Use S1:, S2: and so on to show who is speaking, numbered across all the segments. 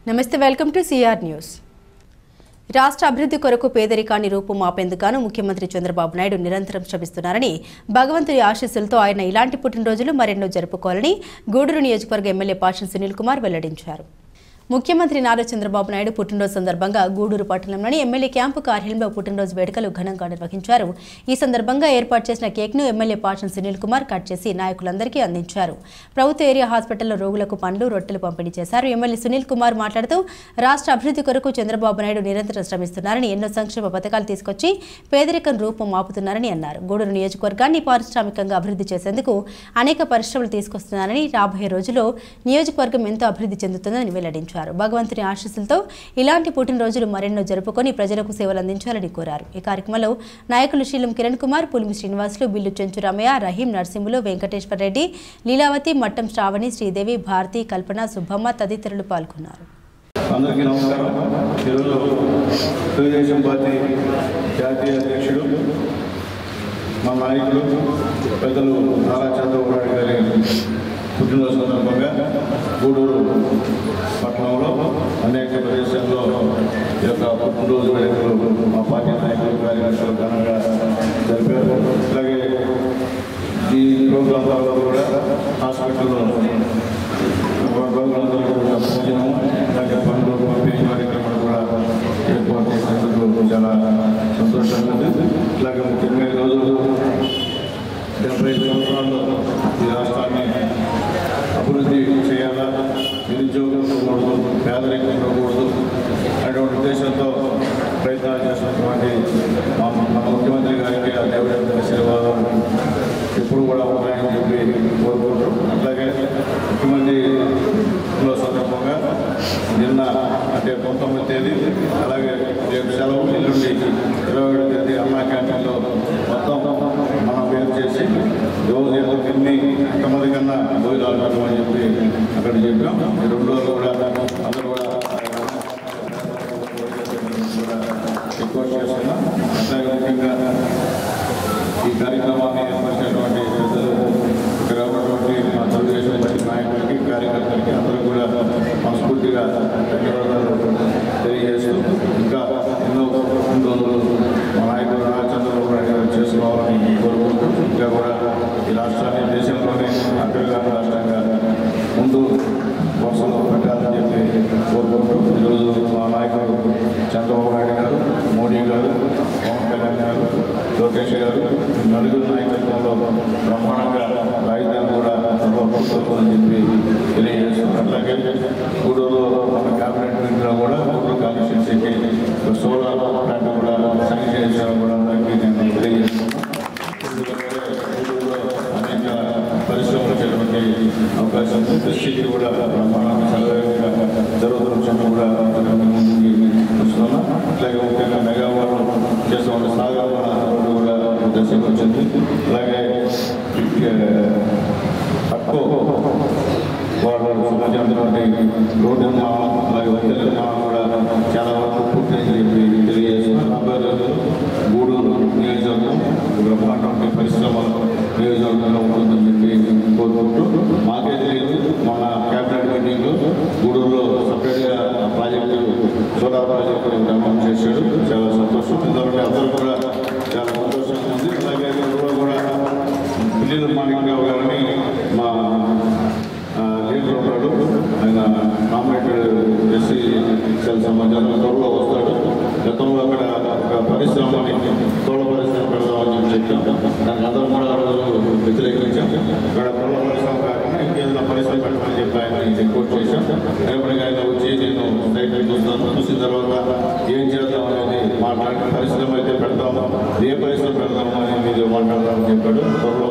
S1: నమస్తే welcome to CR news. రాష్ట్ర అభివృద్ధి కొరకు పేదరికాన్ని రూపుమాపేందుకు ముఖ్యమంత్రి చంద్రబాబు నాయుడు నిరంతరం శ్రమిస్తున్నారని, భగవంతుడి ఆశీస్సులతో ఆయన ఇలాంటి పుట్టినరోజులు మరెన్నో జరుపుకోవాలని గూడూరు నియోజకవర్గ ఎమ్మెల్యే పాషం సునీల్ కుమార్ వెల్లడించారు. ముఖ్యమంత్రి నారా చంద్రబాబు నాయుడు పుట్టినరోజు సందర్భంగా గూడూరు పట్టణంలోని ఎమ్మెల్యే క్యాంపు కార్యాలయంలో పుట్టినరోజు వేడుకలు ఘనంగా నిర్వహించారు. ఈ సందర్భంగా ఏర్పాటు చేసిన కేక్ను ఎమ్మెల్యే పాషం సునీల్ కుమార్ కట్ చేసి నాయకులందరికీ అందించారు. ప్రభుత్వ ఏరియా హాస్పిటల్లో రోగులకు పండ్లు, రొట్టెలు పంపిణీ చేశారు. ఎమ్మెల్యే సునీల్ కుమార్ మాట్లాడుతూ రాష్ట్ర అభివృద్ధి కొరకు చంద్రబాబు నాయుడు నిరంతరం శ్రమిస్తున్నారని, ఎన్నో సంక్షేమ పథకాలు తీసుకొచ్చి పేదరికం రూపం మాపుతున్నారని అన్నారు. గూడూరు నియోజకవర్గాన్ని పారిశ్రామికంగా అభివృద్ధి చేసేందుకు అనేక పరిశ్రమలు తీసుకొస్తున్నారని, రాబోయే రోజుల్లో నియోజకవర్గం ఎంతో అభివృద్ధి చెందుతుందని వెల్లడించారు. భగవంతుని ఆశీస్సులతో ఇలాంటి పుట్టినరోజులు మరెన్నో జరుపుకొని ప్రజలకు సేవలు అందించాలని కోరారు. ఈ కార్యక్రమంలో నాయకులు శీలం కిరణ్ కుమార్, పులిమి శ్రీనివాసులు, బిల్లు చెంచురామయ్య, రహీం, నరసింహులు, వెంకటేశ్వర రెడ్డి, లీలావతి, మట్టం శ్రావణి, శ్రీదేవి, భారతి, కల్పన, సుబ్బమ్మ తదితరులు పాల్గొన్నారు.
S2: అందరికీ నమస్కారం. ఈరోజు తెలుగుదేశం పార్టీ జాతీయ అధ్యక్షుడు మా నాయకులు పెద్దలు నారా చంద్రబాబు నాయుడు గారి పుట్టినరోజు సందర్భంగా గూడూరు పట్టణంలో అనేక ప్రదేశాల్లో ఈ యొక్క పుట్టినరోజు వేడుకలు మా పార్టీ నాయకులు, కార్యకర్తలు ఘనంగా జరిపారు. అలాగే ఈ ప్రోగ్రాం ద్వారా కూడా హాస్పిటల్లో రోగులందరూ కూడా భోజనం, అలాగే పనులు పంపిణీ కార్యక్రమాలు కూడా ఏర్పాటు చేసినందుకు చాలా సంతోషంగా ఉంది. అలాగే ముఖ్యంగా ఈరోజు 75 సంవత్సరాల్లో ఈ రాష్ట్రాన్ని అభివృద్ధి చేయాలా, నిరుద్యోగం ఉండకూడదు, పేదరికం ఉండకూడదు అటువంటి ఉద్దేశంతో ప్రయత్నాలు చేసినటువంటి మన ముఖ్యమంత్రి గారికి ఆ దేవుడి ఆశీర్వాదం ఎప్పుడు కూడా ఉన్నాయని చెప్పి కోరుకుంటాం. అట్లాగే ముఖ్యమంత్రిలో సందర్భంగా నిన్న అంటే 19వ తేదీ, అలాగే రేపు సెలవు, ఎల్లుండి 27వ తేదీ అన్నా క్యాంటీన్లో మొత్తం మనం వేరు చేసి రోజు ఎంతమంది కన్నా భోజనాలు పెట్టమని చెప్పి అక్కడ చెప్పాం. ఈ 2 రోజులు కూడా అందరూ కూడా రిక్వెస్ట్ చేస్తున్నాం. అట్లాగే ముఖ్యంగా ఈ కార్యక్రమాన్ని ఏర్పరిచినటువంటి పెద్దలు, ఇక్కడ ఉన్నటువంటి మా తెలుగుదేశం పార్టీ నాయకులకి, కార్యకర్తలకి అందరూ కూడా మనస్ఫూర్తిగా ధన్యవాదాలు తెలియజేస్తూ ఇంకా ఎన్నో రోజులు మా నాయకులు నారా చంద్రబాబు నాయుడు గారు చేసుకోవాలని కోరుకుంటూ ఇంకా కూడా ఈ రాష్ట్రాన్ని దేశంలోనే అగ్రగామి రాష్ట్రంగా ముందు వరుసలో పెట్టాలని చెప్పి కోరుకుంటూ ఈరోజు మా నాయకులు చంద్రబాబు నాయుడు గారు, మోడీ గారు, పవన్ కళ్యాణ్ గారు, లోకేష్ గారు నలుగురు నాయకత్వంలో బ్రహ్మాండంగా రాజధాని కూడా నిర్వహిస్తుందని చెప్పి తెలియజేస్తున్నారు. అట్లాగే గూడూరులో మన క్యాబినెట్ మీటింగ్లో కూడా గూడూరు కాన్స్టిట్యున్సీకి సోలార్ ప్లాంట్ కూడా శాంక్షన్ చేశారు కూడా అందరికీ నేను తెలియజేస్తున్నాను. అనేక పరిశ్రమలు చేయడానికి అవకాశం ఉంది. దృష్టికి కూడా బ్రహ్మాండంగా సరళంగా జరుగుతున్న కూడా ముందుకి వస్తున్నాం. అట్లాగే ముఖ్యంగా మెగావాట్ చేస్తున్న సాగర్ రోడ్డు కూడా దర్శనం వచ్చింది. అలాగే తక్కువ వాళ్ళు సంబంధించినటువంటి రోడ్డు నిర్మాణం, అలాగే వంతెన నిర్మాణం కూడా చాలా వరకు పూర్తి తెలియజేస్తున్నారు. రాబోయే రోజుల్లో గూడూరు నియోజకవర్గం బ్రహ్మాండ పరిశ్రమల నియోజకవర్గంలో ఉంటుందని చెప్పి కోరుకుంటూ, మాకే తెలియదు మన క్యాబినెట్ మీటింగ్లో గూడూరులో సపరేట్గా ప్రాజెక్టు సోలార్ ప్రాజెక్టు నిర్మాణం చేశాడు. చాలా సంతోషం. ఎందుకంటే అందరూ కూడా చాలా సంతోషంగా ఉంది. అలాగే కూడా పిల్లల మాణిక్రావు గారిని మా లీడర్ ఉన్నాడు, ఆయన నామినేటెడ్ ఎస్సీ సెల్ సంబంధించిన త్వరలో వస్తాడు. గతంలో అక్కడ ఒక పరిశ్రమని తోళ పరిశ్రమ పెడదామని చెప్పాం. దానికి అందరం కూడా రోజు వ్యతిరేకించాం. ఇక్కడ తోళ పరిశ్రమ కాకుండా ఇంకేదైనా పరిశ్రమ పెట్టమని చెప్పి ఆయన రిక్వెస్ట్ చేశాం. రేపటికి ఆయన వచ్చి నేను సైట్ చూస్తాను, చూసిన తర్వాత ఏం చేద్దాం అనేది మాట్లాడి పరిశ్రమ అయితే పెడతాము, ఏ పరిశ్రమ పెడతాము అని మీరు మాట్లాడదామని చెప్పాడు. త్వరలో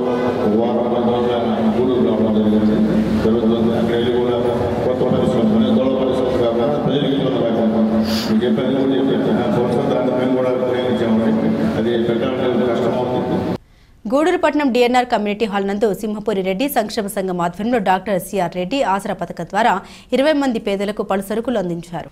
S2: వారం 10 రోజులు ఆయన గూడూరు రావడం జరుగుతుంది. అక్కడ వెళ్ళి కూడా కొత్త పరిశ్రమ తోళ పరిశ్రమ కాకుండా ప్రజలకి మీకు చెప్పాను కూడా చెప్పాను. సంవత్సరం మేము కూడా ప్రయోగించామని అది పెట్టాలంటే కష్టమవుతుంది.
S1: గూడూరు పట్టణం డిఎన్ఆర్ కమ్యూనిటీ హాల్ నందు సింహపురి రెడ్డి సంక్షేమ సంఘం ఆధ్వర్యంలో డాక్టర్ సిఆర్ రెడ్డి ఆసరా పథకం ద్వారా 20 మంది పేదలకు పలు సరుకులు అందించారు.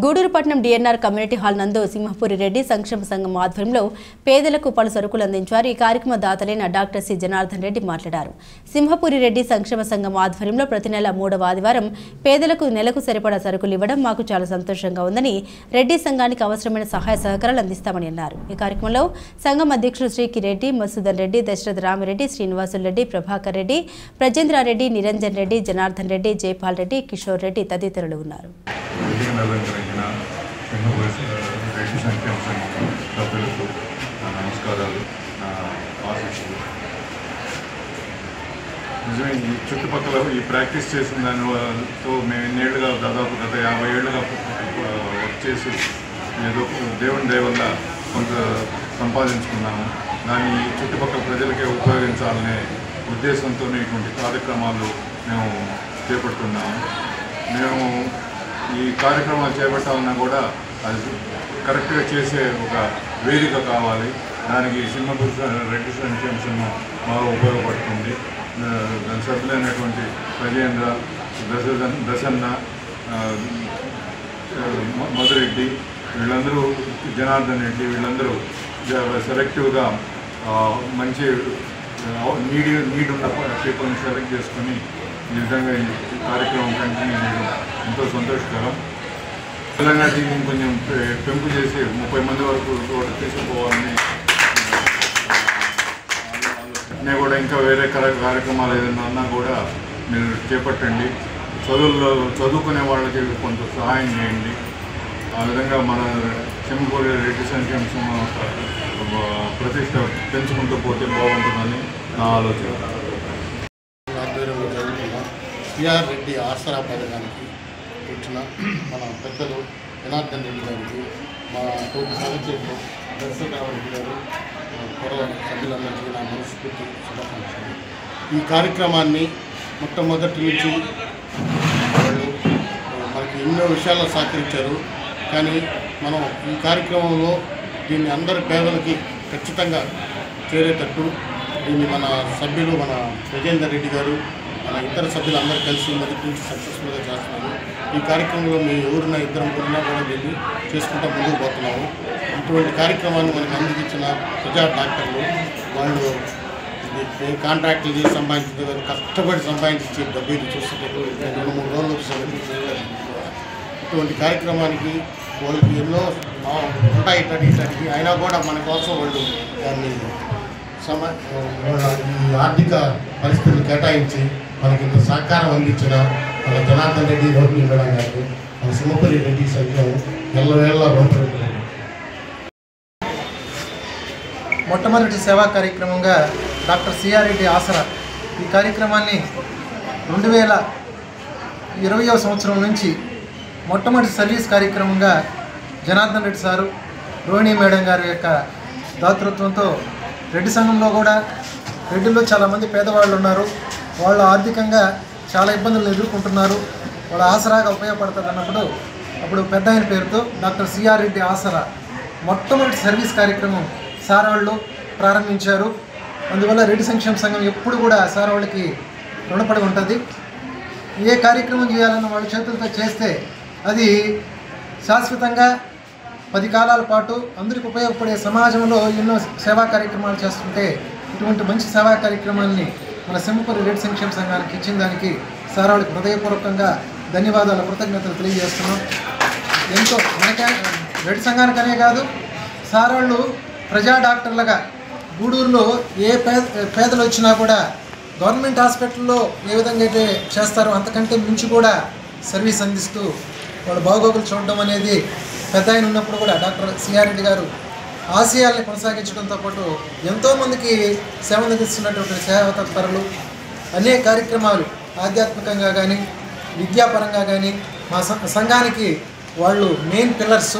S1: గూడూరుపట్నం డిఎన్ఆర్ కమ్యూనిటీ హాల్ నందు సింహపురి రెడ్డి సంక్షేమ సంఘం ఆధ్వర్యంలో పేదలకు పలు సరుకులు అందించారు. ఈ కార్యక్రమ దాతలైన డాక్టర్ సి జనార్దన్ రెడ్డి మాట్లాడారు. సింహపురి రెడ్డి సంక్షేమ సంఘం ఆధ్వర్యంలో ప్రతి నెల 3వ ఆదివారం పేదలకు నెలకు సరిపడా సరుకులు ఇవ్వడం మాకు చాలా సంతోషంగా ఉందని, రెడ్డి సంఘానికి అవసరమైన సహాయ సహకారాలు అందిస్తామని అన్నారు. ఈ కార్యక్రమంలో సంఘం అధ్యక్షులు శ్రీకి రెడ్డి, మసూదన్ రెడ్డి, దశరథ రామిరెడ్డి, శ్రీనివాసులు రెడ్డి, ప్రభాకర్ రెడ్డి, ప్రజేంద్రారెడ్డి, నిరంజన్ రెడ్డి, జనార్దన్ రెడ్డి, జైపాల్ రెడ్డి, కిషోర్ రెడ్డి తదితరులు ఉన్నారు.
S3: రెడ్డి సంక్షేమ సంఘం సభ్యులకు నమస్కారాలు, ఆశీస్సులు. నిజమే, ఈ చుట్టుపక్కల ఈ ప్రాక్టీస్ చేసిన దానితో మేము ఎన్నేళ్ళుగా దాదాపు గత 50 ఏళ్ళుగా వర్క్ చేసి ఏదో దేవుని దయ వల్ల కొంత సంపాదించుకున్నాము. దాన్ని చుట్టుపక్కల ప్రజలకే ఉపయోగించాలనే ఉద్దేశంతో ఇటువంటి కార్యక్రమాలు మేము చేపడుతున్నాము. మేము ఈ కార్యక్రమాలు చేపట్టాలన్నా కూడా అది కరెక్ట్గా చేసే ఒక వేదిక కావాలి. దానికి సింహపురి రెడ్డి సంక్షేమ సంఘం బాగా ఉపయోగపడుతుంది. దాని సభ్యులైనటువంటి ప్రజేంద్ర, దశన్న, మధురెడ్డి, వీళ్ళందరూ, జనార్దన్ రెడ్డి, వీళ్ళందరూ సెలెక్టివ్గా మంచి నీడ్ ఉన్న పీపుల్ని సెలెక్ట్ చేసుకొని ఈ విధంగా ఈ కార్యక్రమం కంటిన్యూ చేయడం ఎంతో సంతోషకరం. తెలంగాణ టీవీని కొంచెం పెంపు చేసి 30 మంది వరకు కూడా తీసుకుపోవాలని నేను కూడా ఇంకా వేరే కార్యక్రమాలు ఏదైనా ఉన్నా కూడా మీరు చేపట్టండి. చదువుకునే వాళ్ళకి కొంత సహాయం చేయండి. ఆ విధంగా మన సింహపురి రెడ్డి సంక్షేమ సంఘం ప్రతిష్ట పెంచుకుంటూ పోతే బాగుంటుందని నా ఆలోచన.
S4: సిఆర్ రెడ్డి ఆసరా పథకానికి వచ్చిన మన పెద్దలు జనార్దన్ రెడ్డి గారికి, మా తోటి సహచరులు దర్శకరావు గారు, పొర సభ్యులందరికీ నా మనస్ఫూర్తి శుభాకాంక్షలు. ఈ కార్యక్రమాన్ని మొట్టమొదటి నుంచి వాళ్ళు మనకి ఎన్నో విషయాల్లో సహకరించారు. కానీ మనం ఈ కార్యక్రమంలో దీన్ని అందరి పేదలకి ఖచ్చితంగా చేరేటట్టు దీన్ని మన సభ్యులు, మన ప్రజేందర్ రెడ్డి గారు, మన ఇతర సభ్యులు అందరూ కలిసి మొదటి నుంచి సక్సెస్ఫుల్గా చేస్తున్నారు. ఈ కార్యక్రమంలో మీ ఊరిన ఇద్దరం కూడా దీన్ని చేసుకుంటూ ముందుకు పోతున్నాము. ఇటువంటి కార్యక్రమాన్ని మనకు అందించిన ప్రజా డాక్టర్లు, వాళ్ళు కాంట్రాక్టులు చేసి సంపాదించిన కష్టపడి సంపాదించి డబ్బు ఇది చూస్తుంటే 2-3 రోజులు ఇటువంటి కార్యక్రమానికి వాళ్ళకి ఎన్నో ఉంటాయి ఇట్లాంటివి అయినా కూడా మన కోసం వాళ్ళు దాన్ని ఈ ఆర్థిక పరిస్థితులు కేటాయించి మనకి ఇంత సహకారం అందించిన మన జనార్దన్ రెడ్డి, రోహిణి మేడం గారికి, మన సింహపురి రెడ్డి సంఘం ఎల్లవేళ రుణపడి.
S5: మొట్టమొదటి సేవా కార్యక్రమంగా డాక్టర్ సిఆర్ రెడ్డి ఆసరా ఈ కార్యక్రమాన్ని 2020వ సంవత్సరం నుంచి మొట్టమొదటి సర్వీస్ కార్యక్రమంగా జనార్దన్ రెడ్డి సారు, రోహిణి మేడం గారి యొక్క దాతృత్వంతో రెడ్డి సంఘంలో కూడా రెడ్డిలో చాలామంది పేదవాళ్ళు ఉన్నారు. వాళ్ళు ఆర్థికంగా చాలా ఇబ్బందులు ఎదుర్కొంటున్నారు. వాళ్ళ ఆసరాగా ఉపయోగపడుతుంది అన్నప్పుడు అప్పుడు పెద్ద ఆయన పేరుతో డాక్టర్ సిఆర్ రెడ్డి ఆసరా మొట్టమొదటి సర్వీస్ కార్యక్రమం సార్ వాళ్ళు ప్రారంభించారు. అందువల్ల రెడ్డి సంక్షేమ సంఘం ఎప్పుడు కూడా సార్ వాళ్ళకి రుణపడి ఉంటుంది. ఏ కార్యక్రమం చేయాలన్న వాళ్ళ చేతులతో చేస్తే అది శాశ్వతంగా 10 కాలాల పాటు అందరికి ఉపయోగపడే సమాజంలో ఎన్నో సేవా కార్యక్రమాలు చేస్తుంటే ఇటువంటి మంచి సేవా కార్యక్రమాన్ని మన సింహపురి రెడ్డి సంక్షేమ సంఘానికి ఇచ్చిన దానికి సార్ వాళ్ళకి హృదయపూర్వకంగా ధన్యవాదాలు, కృతజ్ఞతలు తెలియజేస్తున్నాం. ఎంతో మనకే రెడ్డి సంఘానికనే కాదు, సార్ వాళ్ళు ప్రజా డాక్టర్లుగా గూడూరులో ఏ పేదలు వచ్చినా కూడా గవర్నమెంట్ హాస్పిటల్లో ఏ విధంగా అయితే చేస్తారో అంతకంటే మించి కూడా సర్వీస్ అందిస్తూ వాళ్ళ బాగోగులు చూడడం అనేది పెద్ద ఆయన ఉన్నప్పుడు కూడా డాక్టర్ సిఆర్ రెడ్డి గారు ఆశయాల్ని కొనసాగించడంతో పాటు ఎంతోమందికి సేవలు అందిస్తున్నటువంటి సేవా తత్పరులు. అనేక కార్యక్రమాలు ఆధ్యాత్మికంగా కానీ విద్యాపరంగా కానీ మా సంఘానికి వాళ్ళు మెయిన్ పిల్లర్స్.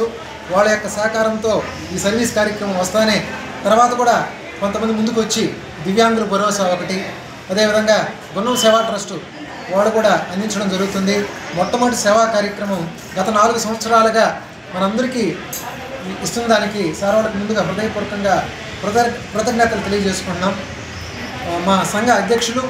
S5: వాళ్ళ యొక్క సహకారంతో ఈ సర్వీస్ కార్యక్రమం వస్తానే తర్వాత కూడా కొంతమంది ముందుకు వచ్చి దివ్యాంగుల భరోసా ఒకటి, అదేవిధంగా గున్నం సేవా ట్రస్టు వాళ్ళు కూడా అందించడం జరుగుతుంది. మొట్టమొదటి సేవా కార్యక్రమం గత 4 సంవత్సరాలుగా మనందరికీ ఇస్తున్న దానికి సార్ వాళ్ళకి ముందుగా హృదయపూర్వకంగా కృతజ్ఞతలు తెలియజేసుకుంటున్నాం. మా సంఘ అధ్యక్షులు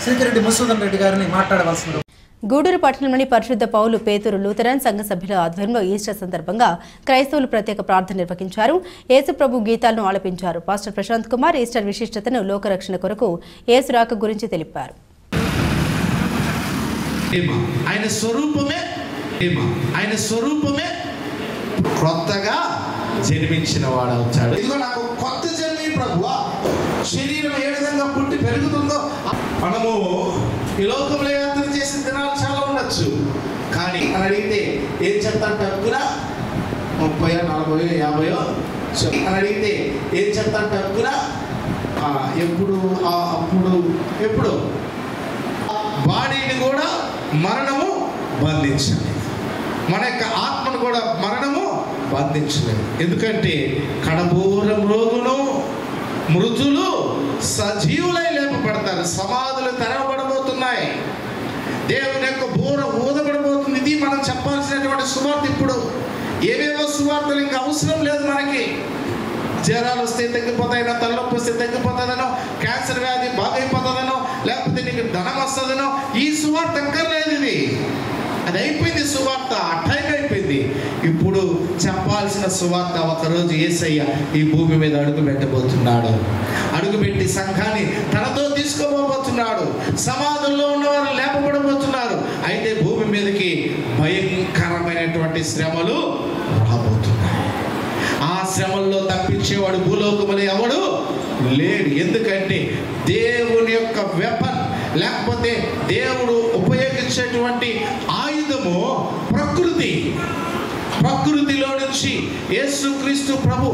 S5: శ్రీకి రెడ్డి మసూదన్ రెడ్డి గారిని మాట్లాడవలసింది.
S1: గూడూరు పట్టణంలోని పరిశుద్ధ పౌలు పేతురు లూథరన్ సంఘ సభ్యుల ఆధ్వర్యంలో ఈస్టర్ సందర్భంగా క్రైస్తవులు ప్రత్యేక ప్రార్థన నిర్వహించారు. యేసు ప్రభు గీతాలను ఆలపించారు. పాస్టర్ ప్రశాంత్ కుమార్ ఈస్టర్ విశిష్టతను లోకరక్షణ కొరకు యేసు రాక గురించి తెలిపారు.
S6: ఆయన స్వరూపమే కొత్తగా జన్మించిన వాడు అవుతాడు. ఇదిగో నాకు కొత్త జన్మి ప్రభువా, శరీరం ఏ విధంగా పుట్టి పెరుగుతుందో. మనము ఈ లోకంలో యాత్ర చేసిన దినాలు చాలా ఉండొచ్చు, కానీ అని అడిగితే ఏం చెప్తాను తక్కువ 30, 40, 50 అని అడిగితే ఏం చెప్తాను తక్కువ ఎప్పుడు అప్పుడు ఎప్పుడు బాడీని కూడా మరణము బంధించలేదు, మన యొక్క ఆత్మను కూడా మరణము బంధించలేదు. ఎందుకంటే కడబూరం రోగును మృతులు సజీవులై లేపబడతారు, సమాధులు తెరవబడబోతున్నాయి, దేవుని యొక్క బూర ఊదబడబోతుంది. ఇది మనం చెప్పాల్సినటువంటి సువార్త. ఇప్పుడు ఏవేవో సువార్తలు ఇంకా అవసరం లేదు మనకి. జ్వరాలు వస్తే తగ్గిపోతాయనో, తలనొప్పి వస్తే తగ్గిపోతుందనో, క్యాన్సర్ వ్యాధి బాగైపోతుందనో, లేకపోతే నీకు ధనం వస్తుందనో ఈ సువార్త అక్కర్లేదు. ఇది అది అయిపోయింది సువార్త, ఆ టైం అయిపోయింది. ఇప్పుడు చెప్పాల్సిన సువార్త ఒకరోజు యేసయ్య ఈ భూమి మీద అడుగు పెట్టబోతున్నాడు. అడుగుపెట్టి సంఘాన్ని తనతో తీసుకోబోతున్నాడు. సమాధుల్లో ఉన్నవారు లేపబడబోతున్నారు. అయితే భూమి మీదకి భయంకరమైనటువంటి శ్రమలు రాబోతున్నాయి. ఆ శ్రమల్లో తప్పించేవాడు భూలోకములో ఎవడు లేడు. ఎందుకంటే దేవుని యొక్క వెపన్ లేకపోతే దేవుడు ఉపయోగించేటువంటి ఆయుధము ప్రకృతిలో నుంచి యేసుక్రీస్తు ప్రభు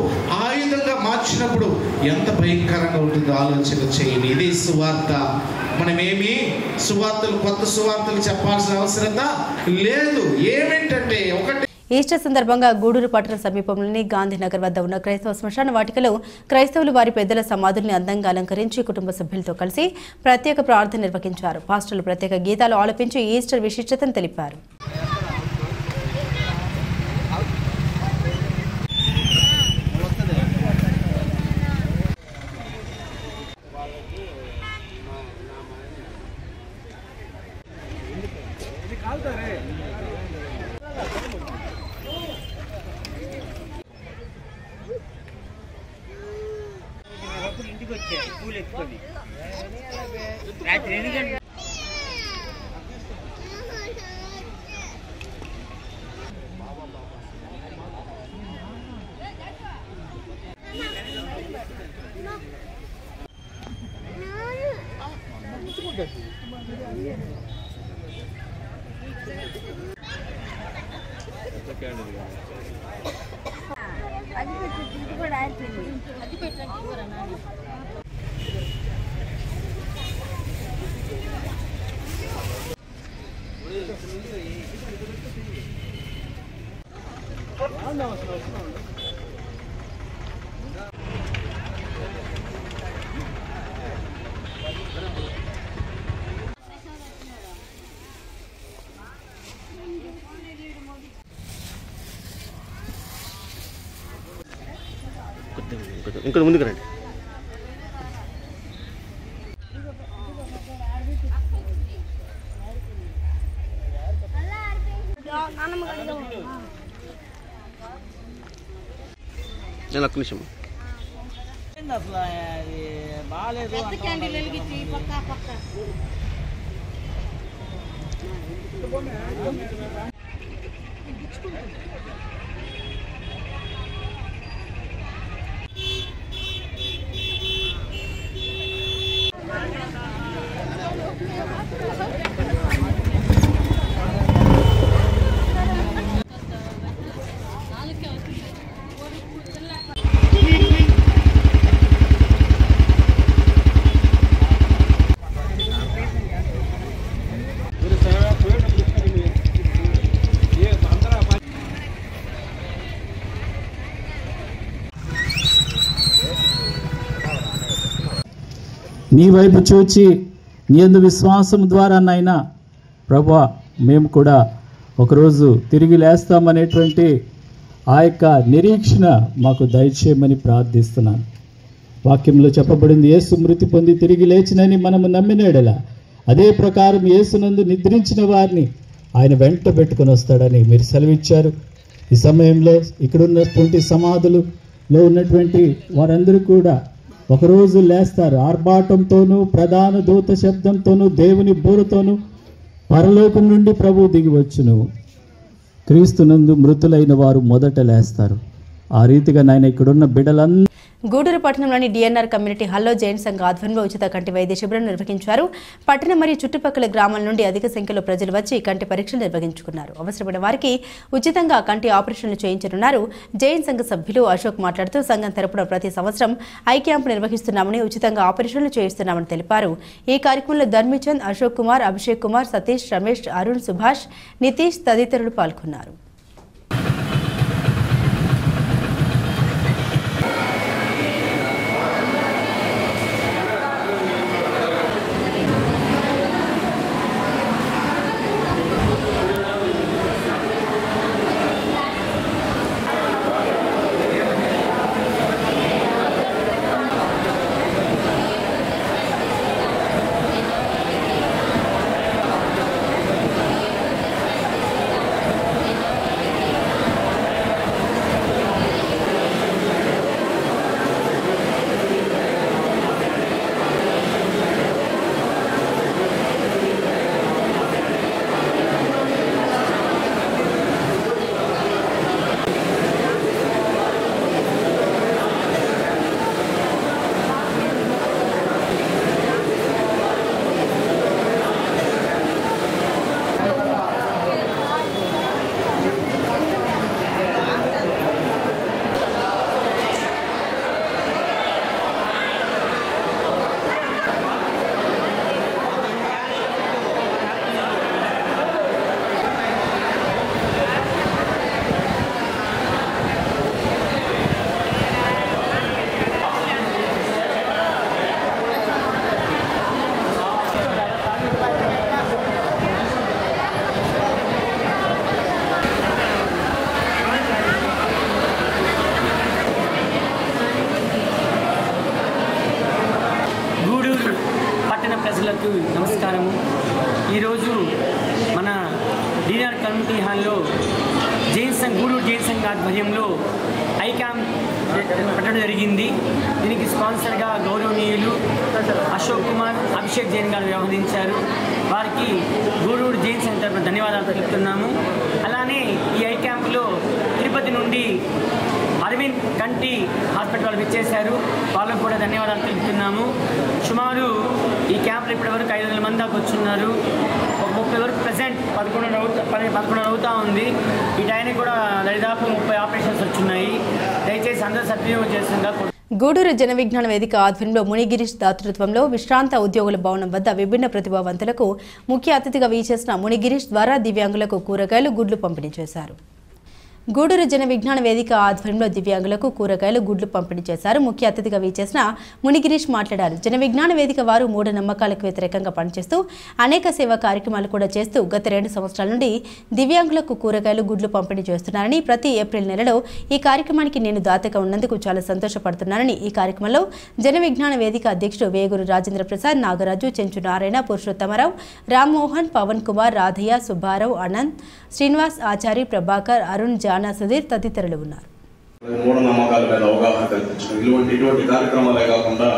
S6: ఆయుధంగా మార్చినప్పుడు ఎంత భయంకరంగా ఉంటుందో ఆలోచన చేయండి. ఇది సువార్త. మనమేమి సువార్తలు కొత్త సువార్తలు చెప్పాల్సిన అవసరత లేదు. ఏమిటంటే ఒకటి,
S1: ఈస్టర్ సందర్భంగా గూడూరు పట్టణ సమీపంలోని గాంధీనగర్ వద్ద ఉన్న క్రైస్తవ శ్మశాన వాటికలో క్రైస్తవులు వారి పెద్దల సమాధుల్ని అందంగా అలంకరించి కుటుంబ సభ్యులతో కలిసి ప్రత్యేక ప్రార్థన నిర్వహించారు. పాస్టర్లు ప్రత్యేక గీతాలు ఆలపించి ఈస్టర్ విశిష్టతను తెలిపారు.
S7: ఇంకా ముందుకు రండి. నేను ఒక్క నిమిషం.
S8: నీ వైపు చూచి నీ యందు విశ్వాసం ద్వారా నైనా ప్రభువా మేము కూడా ఒకరోజు తిరిగి లేస్తామనేటువంటి ఆ యొక్క నిరీక్షణ మాకు దయచేయమని ప్రార్థిస్తున్నాను. వాక్యంలో చెప్పబడింది, యేసు మృతి పొంది తిరిగి లేచినని మనము నమ్మినేడలా అదే ప్రకారం యేసునందు నిద్రించిన వారిని ఆయన వెంట పెట్టుకొని వస్తాడని మీరు సెలవిచ్చారు. ఈ సమయంలో ఇక్కడ ఉన్నటువంటి సమాధులలో ఉన్నటువంటి వారందరూ కూడా ఒకరోజు లేస్తారు. ఆర్భాటంతోనూ ప్రధాన దూత శబ్దంతోనూ దేవుని బూరతోనూ పరలోకం నుండి ప్రభువు దిగివచ్చును. క్రీస్తునందు మృతులైన వారు మొదట లేస్తారు. ఆ రీతిగా నాయన ఇక్కడున్న బిడ్డలందరూ
S1: గూడూరు పట్టణంలోని డిఎన్ఆర్ కమ్యూనిటీ హాల్లో జైన్ సంఘ ఆధ్వర్యంలో ఉచిత కంటి వైద్య శిబిరం నిర్వహించారు. పట్టణం మరియు చుట్టుపక్కల గ్రామాల నుండి అధిక సంఖ్యలో ప్రజలు వచ్చి కంటి పరీక్షలు నిర్వహించుకున్నారు. అవసరమైన వారికి ఉచితంగా కంటి ఆపరేషన్లు చేయించనున్నారు. జైన్ సంఘ సభ్యులు అశోక్ మాట్లాడుతూ సంఘం తరపున ప్రతి సంవత్సరం ఐ క్యాంపు నిర్వహిస్తున్నామని, ఉచితంగా ఆపరేషన్లు చేయిస్తున్నామని తెలిపారు. ఈ కార్యక్రమంలో ధర్మిచంద్, అశోక్ కుమార్, అభిషేక్ కుమార్, సతీష్, రమేష్, అరుణ్, సుభాష్, నితీష్ తదితరులు పాల్గొన్నారు.
S9: నమస్కారము. ఈరోజు మన డిఎన్ఆర్ కమ్యూనిటీ హాల్లో గూడూరు జైన్ సంఘ ఆధ్వర్యంలో ఐ క్యాంప్ పెట్టడం జరిగింది. దీనికి స్పాన్సర్గా గౌరవనీయులు అశోక్ కుమార్, అభిషేక్ జైన్ గారు వ్యవహరించారు. వారికి గూడూరు జైన్ సంఘ తరపున ధన్యవాదాలు తెలుపుతున్నాము. అలానే ఈ ఐ క్యాంపులో తిరుపతి నుండి అరవింద్ కంటి హాస్పిటల్ వాళ్ళు విచ్చేశారు. వాళ్ళకు కూడా ధన్యవాదాలు తెలుపుతున్నాము. సుమారు ఈ క్యాంప్లో ఇప్పటివరకు 500 మంది దాకా వచ్చున్నారు. ఒక 30 వరకు ప్రజెంట్ 11 అవుతా ఉంది. ఈ టైంకి కూడా దాదాపు 30 ఆపరేషన్స్ వచ్చున్నాయి. దయచేసి అందరూ సద్వినియోగం చేస్తుందా.
S1: గూడూరు జన విజ్ఞాన వేదిక ఆధ్వర్యంలో మునిగిరీష్ దాతృత్వంలో విశ్రాంత ఉద్యోగుల భవనం వద్ద విభిన్న ప్రతిభావంతులకు ముఖ్య అతిథిగా వీచేసిన మునిగిరీష్ ద్వారా దివ్యాంగులకు కూరగాయలు, గుడ్లు పంపిణీ చేశారు. గూడూరు జన విజ్ఞాన వేదిక ఆధ్వర్యంలో దివ్యాంగులకు కూరగాయలు, గుడ్లు పంపిణీ చేశారు. ముఖ్య అతిథిగా వీచేసిన మునిగిరీష్ మాట్లాడారు. జన విజ్ఞాన వేదిక వారు మూఢనమ్మకాలకు వ్యతిరేకంగా పనిచేస్తూ అనేక సేవా కార్యక్రమాలు కూడా చేస్తూ గత 2 సంవత్సరాల నుండి దివ్యాంగులకు కూరగాయలు, గుడ్లు పంపిణీ చేస్తున్నారని, ప్రతి ఏప్రిల్ నెలలో ఈ కార్యక్రమానికి నేను దాతగా ఉన్నందుకు చాలా సంతోషపడుతున్నానని, ఈ కార్యక్రమంలో జన విజ్ఞాన వేదిక అధ్యక్షుడు వేగూరు రాజేంద్ర ప్రసాద్, నాగరాజు, చెంచు నారాయణ, పురుషోత్తమరావు, రామ్మోహన్, పవన్ కుమార్, రాధయ్య, సుబ్బారావు, అనంత్, శ్రీనివాస్, ఆచారి, ప్రభాకర్, అరుణ్, జానా, సుధీర్ తదితరులు ఉన్నారు.
S10: మూఢనమ్మకాల మీద అవగాహన కల్పించడం ఇటువంటి కార్యక్రమాలే కాకుండా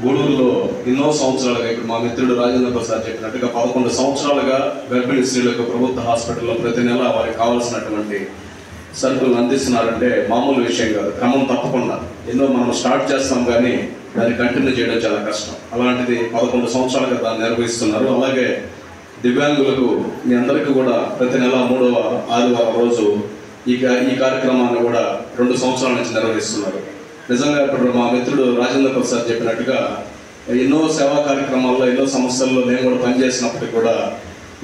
S10: గూడూరులో ఎన్నో సంవత్సరాలుగా ఇప్పుడు మా మిత్రుడు రాజేంద్ర ప్రసాద్ చెప్పినట్టుగా 11 సంవత్సరాలుగా గర్భిణీ స్త్రీలకు ప్రభుత్వ హాస్పిటల్లో ప్రతి నెల వారికి కావాల్సినటువంటి సరుకులు అందిస్తున్నారంటే మామూలు విషయం కాదు. క్రమం తప్పకుండా ఎన్నో మనం స్టార్ట్ చేస్తాం కానీ దాన్ని కంటిన్యూ చేయడం చాలా కష్టం. అలాంటిది 11 సంవత్సరాలుగా దాన్ని నిర్వహిస్తున్నారు. అలాగే దివ్యాంగులకు మీ అందరికీ కూడా ప్రతి నెల 3వ ఆదివారం రోజు ఈ కార్యక్రమాన్ని కూడా 2 సంవత్సరాల నుంచి నిర్వహిస్తున్నారు. నిజంగా ఇప్పుడు మా మిత్రుడు రాజేంద్ర ప్రసాద్ చెప్పినట్టుగా ఎన్నో సేవా కార్యక్రమాల్లో, ఎన్నో సంస్థల్లో నేను కూడా పనిచేసినప్పటికీ కూడా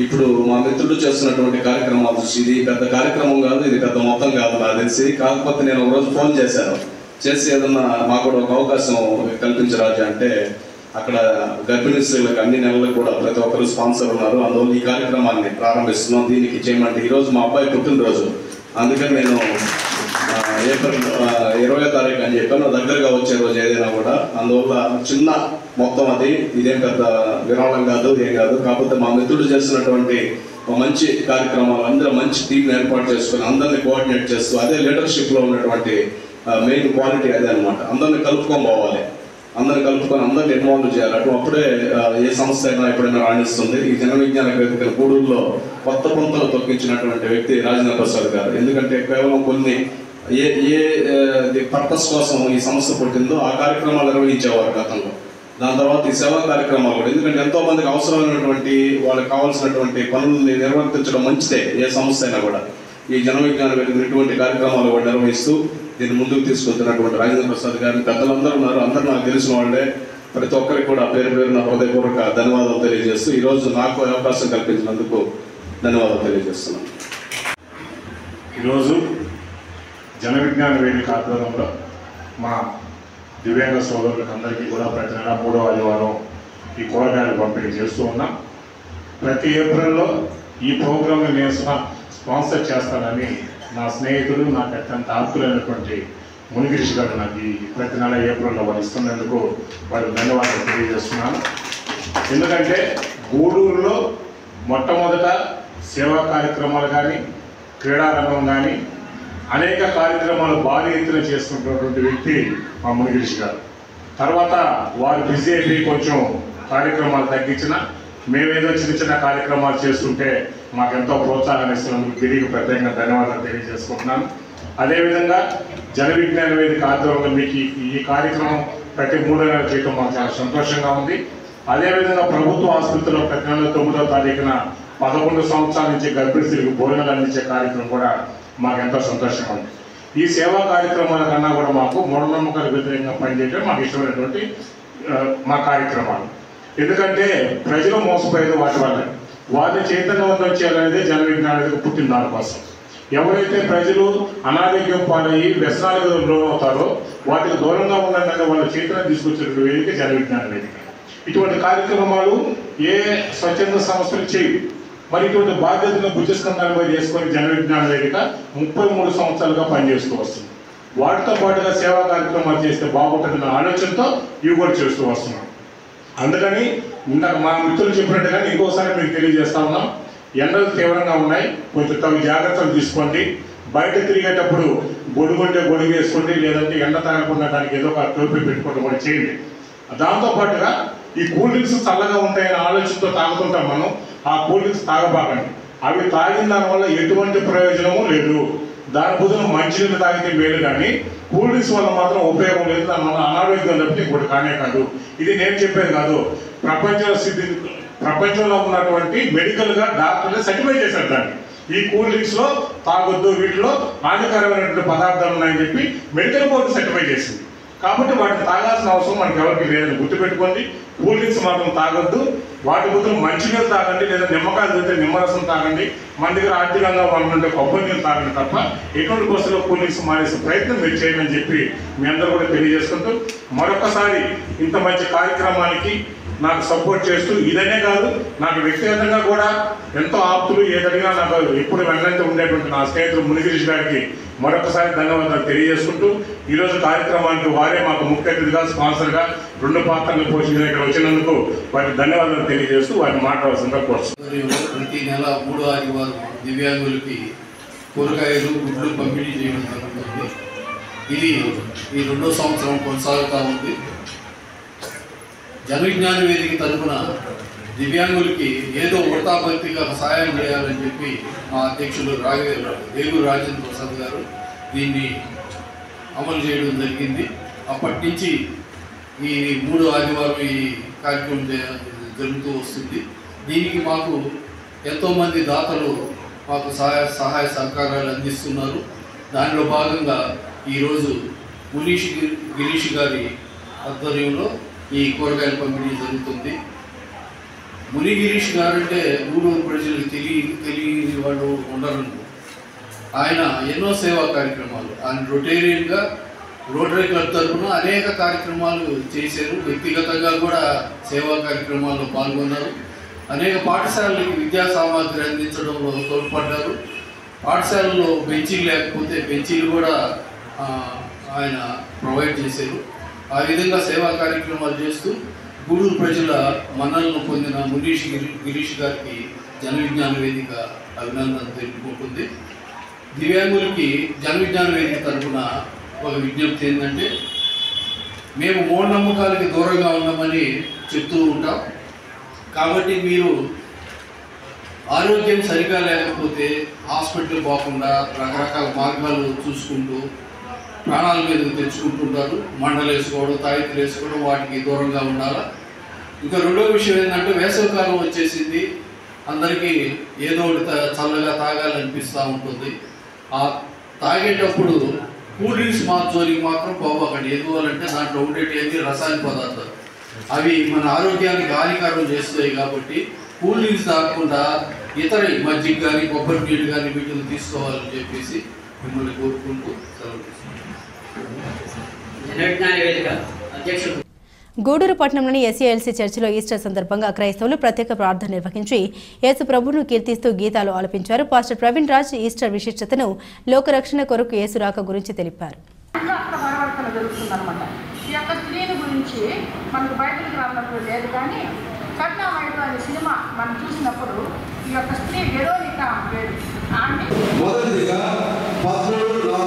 S10: ఇప్పుడు మా మిత్రుడు చేస్తున్నటువంటి కార్యక్రమాలు చూసి ఇది పెద్ద కార్యక్రమం కాదు, ఇది పెద్ద మొత్తం కాదు నాకు తెలిసి. కాకపోతే నేను ఒకరోజు ఫోన్ చేశాను, చేసి ఏదన్నా మాకు కూడా ఒక అవకాశం కల్పించరాజు అంటే అక్కడ గర్భిణీ స్త్రీలకు అన్ని నెలలకు కూడా ప్రతి ఒక్కరు స్పాన్సర్ ఉన్నారు. అందువల్ల ఈ కార్యక్రమాన్ని ప్రారంభిస్తున్నాం. దీనికి చేయమంటే ఈరోజు మా అబ్బాయి పుట్టినరోజు, అందుకని నేను ఏప్రిల్ 20వ తారీఖు అని చెప్పాను, దగ్గరగా వచ్చే రోజు ఏదైనా కూడా. అందువల్ల చిన్న మొత్తం అది, ఇదేం పెద్ద విరాళం కాదు, ఏం కాదు. కాకపోతే మా మిత్రుడు చేస్తున్నటువంటి మంచి కార్యక్రమాలు, అందరూ మంచి టీంని ఏర్పాటు చేసుకొని అందరినీ కోఆర్డినేట్ చేస్తూ, అదే లీడర్షిప్లో ఉన్నటువంటి మెయిన్ క్వాలిటీ అదే అనమాట. అందరినీ కలుపుకొని పోవాలి, అందరిని కలుపుకొని అందరిని ఇన్వాల్వ్ చేయాలి. అప్పుడే ఏ సంస్థ అయినా ఎప్పుడైనా రాణిస్తుంది. ఈ జన విజ్ఞాన వేదికల గూడూరులో కొత్త పొంతలు తొక్కించినటువంటి వ్యక్తి రాజేంద్ర ప్రసాద్ గారు. ఎందుకంటే కేవలం కొన్ని ఏ పర్పస్ కోసం ఈ సంస్థ పుట్టిందో ఆ కార్యక్రమాలు నిర్వహించేవారు గతంలో. దాని తర్వాత ఈ సేవా కార్యక్రమాలు కూడా, ఎందుకంటే ఎంతోమందికి అవసరమైనటువంటి వాళ్ళకి కావాల్సినటువంటి పనుల్ని నిర్వర్తించడం మంచిదే ఏ సంస్థ అయినా కూడా. ఈ జన విజ్ఞాన వేదికలు ఇటువంటి కార్యక్రమాలు కూడా నిర్వహిస్తూ దీన్ని ముందుకు తీసుకొస్తున్నటువంటి రాజేంద్ర ప్రసాద్ గారిని పెద్దలందరూ ఉన్నారు, అందరూ నాకు తెలిసిన వాళ్ళే. ప్రతి ఒక్కరికి కూడా పేరు పేరున హృదయపూర్వక ధన్యవాదాలు తెలియజేస్తూ ఈరోజు నాకు అవకాశం కల్పించినందుకు ధన్యవాదాలు తెలియజేస్తున్నాను.
S3: ఈరోజు జన విజ్ఞాన వేదిక ఆధ్వర్యంలో మా దివ్యాంగ సోదరులకు అందరికీ కూడా ప్రతి నెల 3వ ఆదివారం ఈ కూరగాయలు పంపిణీ చేస్తూ ఉన్నాం. ప్రతి ఏప్రిల్లో ఈ ప్రోగ్రామ్ని నేను స్పాన్సర్ చేస్తానని నా స్నేహితుడు, నాకు అత్యంత ఆప్తులైనటువంటి మునిగిరిషి గారు నాకు ఈ ప్రతి నెల ఏప్రిల్లో వాళ్ళు ఇస్తున్నందుకు వారికి ధన్యవాదాలు తెలియజేస్తున్నాను. ఎందుకంటే గూడూరులో మొట్టమొదట సేవా కార్యక్రమాలు కానీ, క్రీడారంగం కానీ అనేక కార్యక్రమాలు భారీ ఎత్తున చేసుకుంటున్నటువంటి వ్యక్తి మా మునిగిరిషి గారు. తర్వాత వారు బిజీ అయిపోయి కొంచెం కార్యక్రమాలు తగ్గించిన, మేమేదో చిన్న చిన్న కార్యక్రమాలు చేస్తుంటే మాకెంతో ప్రోత్సాహాన్ని ఇస్తున్నందుకు తిరిగి ప్రత్యేకంగా ధన్యవాదాలు తెలియజేసుకుంటున్నాను. అదేవిధంగా జన విజ్ఞాన వేదిక ఆధ్వర్యంలో మీకు ఈ కార్యక్రమం ప్రతి 3 నెలలు చేయడం మాకు చాలా సంతోషంగా ఉంది. అదేవిధంగా ప్రభుత్వ ఆసుపత్రిలో ప్రతి నెల 9వ తారీఖున 11 సంవత్సరాల నుంచి గర్భిణీ స్త్రీలకు భోజనాలు అందించే కార్యక్రమం కూడా మాకు ఎంతో సంతోషంగా ఉంది. ఈ సేవా కార్యక్రమాల కన్నా కూడా మాకు మూఢనమ్మకాలకు వ్యతిరేకంగా పనిచేయడం మాకు ఇష్టమైనటువంటి మా కార్యక్రమాలు. ఎందుకంటే ప్రజలు మోసపోయేది వాటి వల్ల, వారిని చైతన్యవంతం చేయాలనేది జన విజ్ఞానానికి పుట్టిన దానికోసం. ఎవరైతే ప్రజలు అనారోగ్యం పాలయ్యి వ్యసనాలకు లోనవుతారో వాటికి దూరంగా ఉండాలని వాళ్ళ చైతన్యం తీసుకొచ్చిన వేదిక జన విజ్ఞాన వేదిక. ఇటువంటి కార్యక్రమాలు ఏ స్వచ్ఛంద సంస్థలు చేయవు. మరి ఇటువంటి బాధ్యతను భుజస్కంధాలుగా చేసుకొని జన విజ్ఞాన వేదిక 33 సంవత్సరాలుగా పనిచేస్తూ వస్తుంది. వాటితో పాటుగా సేవా కార్యక్రమాలు చేస్తే బాగుంటుందన్న ఆలోచనతో ఇవి కూడా చేస్తూ వస్తున్నాం. అందుకని ఇందాక మా మిత్రులు చెప్పినట్టుగానే ఇంకోసారి మీకు తెలియజేస్తా ఉన్నాం. ఎండలు తీవ్రంగా ఉన్నాయి, కొంచెం తగు జాగ్రత్తలు తీసుకోండి. బయట తిరిగేటప్పుడు గొడుగుంటే గొడుగు వేసుకోండి, లేదంటే ఎండ తాగకుండా దానికి ఏదో ఒక టోపీ పెట్టుకోవడం కూడా చేయండి. దాంతోపాటుగా ఈ కూల్ డ్రింక్స్ చల్లగా ఉంటాయనే ఆలోచనతో తాగుతుంటాం మనం. ఆ కూల్ డ్రింక్స్ తాగబాకండి. అవి తాగిన దానివల్ల ఎటువంటి ప్రయోజనము లేదు. దాని బదులు మంచినీళ్ళు తాగితే మేలు, కానీ కూల్ డ్రింక్స్ వల్ల మాత్రం ఉపయోగం లేదు. దానివల్ల అనారోగ్యం తప్పితే ఇంకోటి కానే కాదు. ఇది నేను చెప్పేది కాదు, ప్రపంచంలో ఉన్నటువంటి మెడికల్గా డాక్టర్లు సర్టిఫై చేశారు దాన్ని. ఈ కూల్ డ్రింక్స్లో తాగొద్దు, వీటిలో హానికరమైనటువంటి పదార్థాలు ఉన్నాయని చెప్పి మెడికల్ బోర్డు సర్టిఫై చేసింది. కాబట్టి వాటిని తాగాల్సిన అవసరం మనకి ఎవరికి లేదని గుర్తుపెట్టుకోండి. కూల్ డ్రింక్స్ మాత్రం తాగొద్దు, వాటి బదులు మంచినీళ్ళు తాగండి, లేదా నిమ్మకాయలు తింటే నిమ్మరసం తాగండి, మన దగ్గర ఆర్థికంగా వాళ్ళంటే కొబ్బరి నీళ్ళు తాగండి తప్ప ఎటువంటి బస్సులో కూల్ డ్రింక్స్ మానేసే ప్రయత్నం మీరు చేయమని చెప్పి మీ అందరూ కూడా తెలియజేసుకుంటూ, మరొకసారి ఇంత మంచి కార్యక్రమానికి నాకు సపోర్ట్ చేస్తూ, ఇదనే కాదు నాకు వ్యక్తిగతంగా కూడా ఎంతో ఆప్తులు, ఏదడిగా నాకు ఎప్పుడు వెంటనే ఉండేటువంటి నా స్నేహితులు మునిగిరిషి గారికి మరొకసారి ధన్యవాదాలు తెలియజేసుకుంటూ, ఈరోజు కార్యక్రమానికి వారే మాకు ముఖ్య అతిథిగా, స్పాన్సర్గా 2 పాత్రలు పోషించిన ఇక్కడ వచ్చినందుకు వారికి ధన్యవాదాలు తెలియజేస్తూ వారిని మాట్లాడాల్సిందిగా కోరుతున్నాను.
S11: ప్రతి నెల 3వ ఆదివారం దివ్యాంగులకి కూరగాయలు, గుడ్లు పంపిణీ చేయడం జరుగుతుంది. ఇది ఈ 2వ సంవత్సరం కొనసాగుతూ ఉంది. జన విజ్ఞాన వేదిక తరఫున దివ్యాంగులకి ఏదో వృతాభక్తిగా సహాయం చేయాలని చెప్పి మా అధ్యక్షులు వేలూరు రాజేంద్ర ప్రసాద్ గారు దీన్ని అమలు చేయడం జరిగింది. అప్పటి నుంచి ఈ 3వ ఆదివారం ఈ కార్యక్రమం జరుగుతూ వస్తుంది. దీనికి మాకు ఎంతోమంది దాతలు మాకు సహాయ సహకారాలు అందిస్తున్నారు. దానిలో భాగంగా ఈరోజు గిరీష్ గారి ఆధ్వర్యంలో ఈ కూరగాయల పంపిణీ జరుగుతుంది. మునిగిరీష్ గారంటే గూడూరు ప్రజలకు తెలియని వాళ్ళు ఉండరు. ఆయన ఎన్నో సేవా కార్యక్రమాలు, ఆయన రొటేరియన్గా రోటరీ క్లబ్ తరఫున అనేక కార్యక్రమాలు చేశారు. వ్యక్తిగతంగా కూడా సేవా కార్యక్రమాల్లో పాల్గొన్నారు. అనేక పాఠశాలలకు విద్యా సామాగ్రి అందించడంలో తోడ్పడ్డారు. పాఠశాలలో బెంచీలు లేకపోతే బెంచీలు కూడా ఆయన ప్రొవైడ్ చేశారు. ఆ విధంగా సేవా కార్యక్రమాలు చేస్తూ గూడూరు ప్రజల మన్నలను పొందిన మునీష్ గిరీష్ గారికి జన విజ్ఞాన వేదిక అభినందన తెలుపుకుంటుంది. దివ్యాంగులకి జన విజ్ఞాన వేదిక తరఫున ఒక విజ్ఞప్తి ఏంటంటే, మేము మూఢనమ్మకాలకి దూరంగా ఉన్నామని చెప్తూ ఉంటాం. కాబట్టి మీరు ఆరోగ్యం సరిగా లేకపోతే హాస్పిటల్ పోకుండా రకరకాల మార్గాలు చూసుకుంటూ ప్రాణాల మీదకు తెచ్చుకుంటుంటారు. మండలు వేసుకోవడం, తాయితులు వేసుకోవడం, వాటికి దూరంగా ఉండాలి. ఇంకా రెండో విషయం ఏంటంటే, వేసవికాలం వచ్చేసింది, అందరికీ ఏదో ఒకటి చల్లగా తాగాలనిపిస్తూ ఉంటుంది. ఆ తాగేటప్పుడు కూల్ డ్రింక్స్ జోలికి మాత్రం పోవకండి. ఎందువల్లంటే దాంట్లో ఉండేటి రసాయన పదార్థాలు, అవి మన ఆరోగ్యానికి హానికరం చేస్తాయి. కాబట్టి కూల్ డ్రింక్స్ తాగకుండా ఇతర మజ్జిగ కానీ కొబ్బరి నీళ్ళు కానీ వీటిని తీసుకోవాలని చెప్పేసి మిమ్మల్ని కోరుకుంటూ సెలవు తీసుకుంటాం.
S1: గూడూరు పట్టణంలోని ఎస్ఏఎల్సీ చర్చిలో ఈస్టర్ సందర్భంగా క్రైస్తవులు ప్రత్యేక ప్రార్థన నిర్వహించి యేసు ప్రభువును కీర్తిస్తూ గీతాలు ఆలపించారు. పాస్టర్ ప్రవీణ్ రాజ్ ఈస్టర్ విశిష్టతను, లోకరక్షణ కొరకు యేసు రాక గురించి తెలిపారు.
S12: ఈ యొక్క స్త్రీని గురించి మనకు బైబిల్ గ్రంథంలో లేదు, కానీ కరుణామయుడు అనే సినిమా మనం చూసినప్పుడు ఈ యొక్క స్త్రీ వెరోనిక పేరు. ఆమె
S13: మొదటిగా 12వ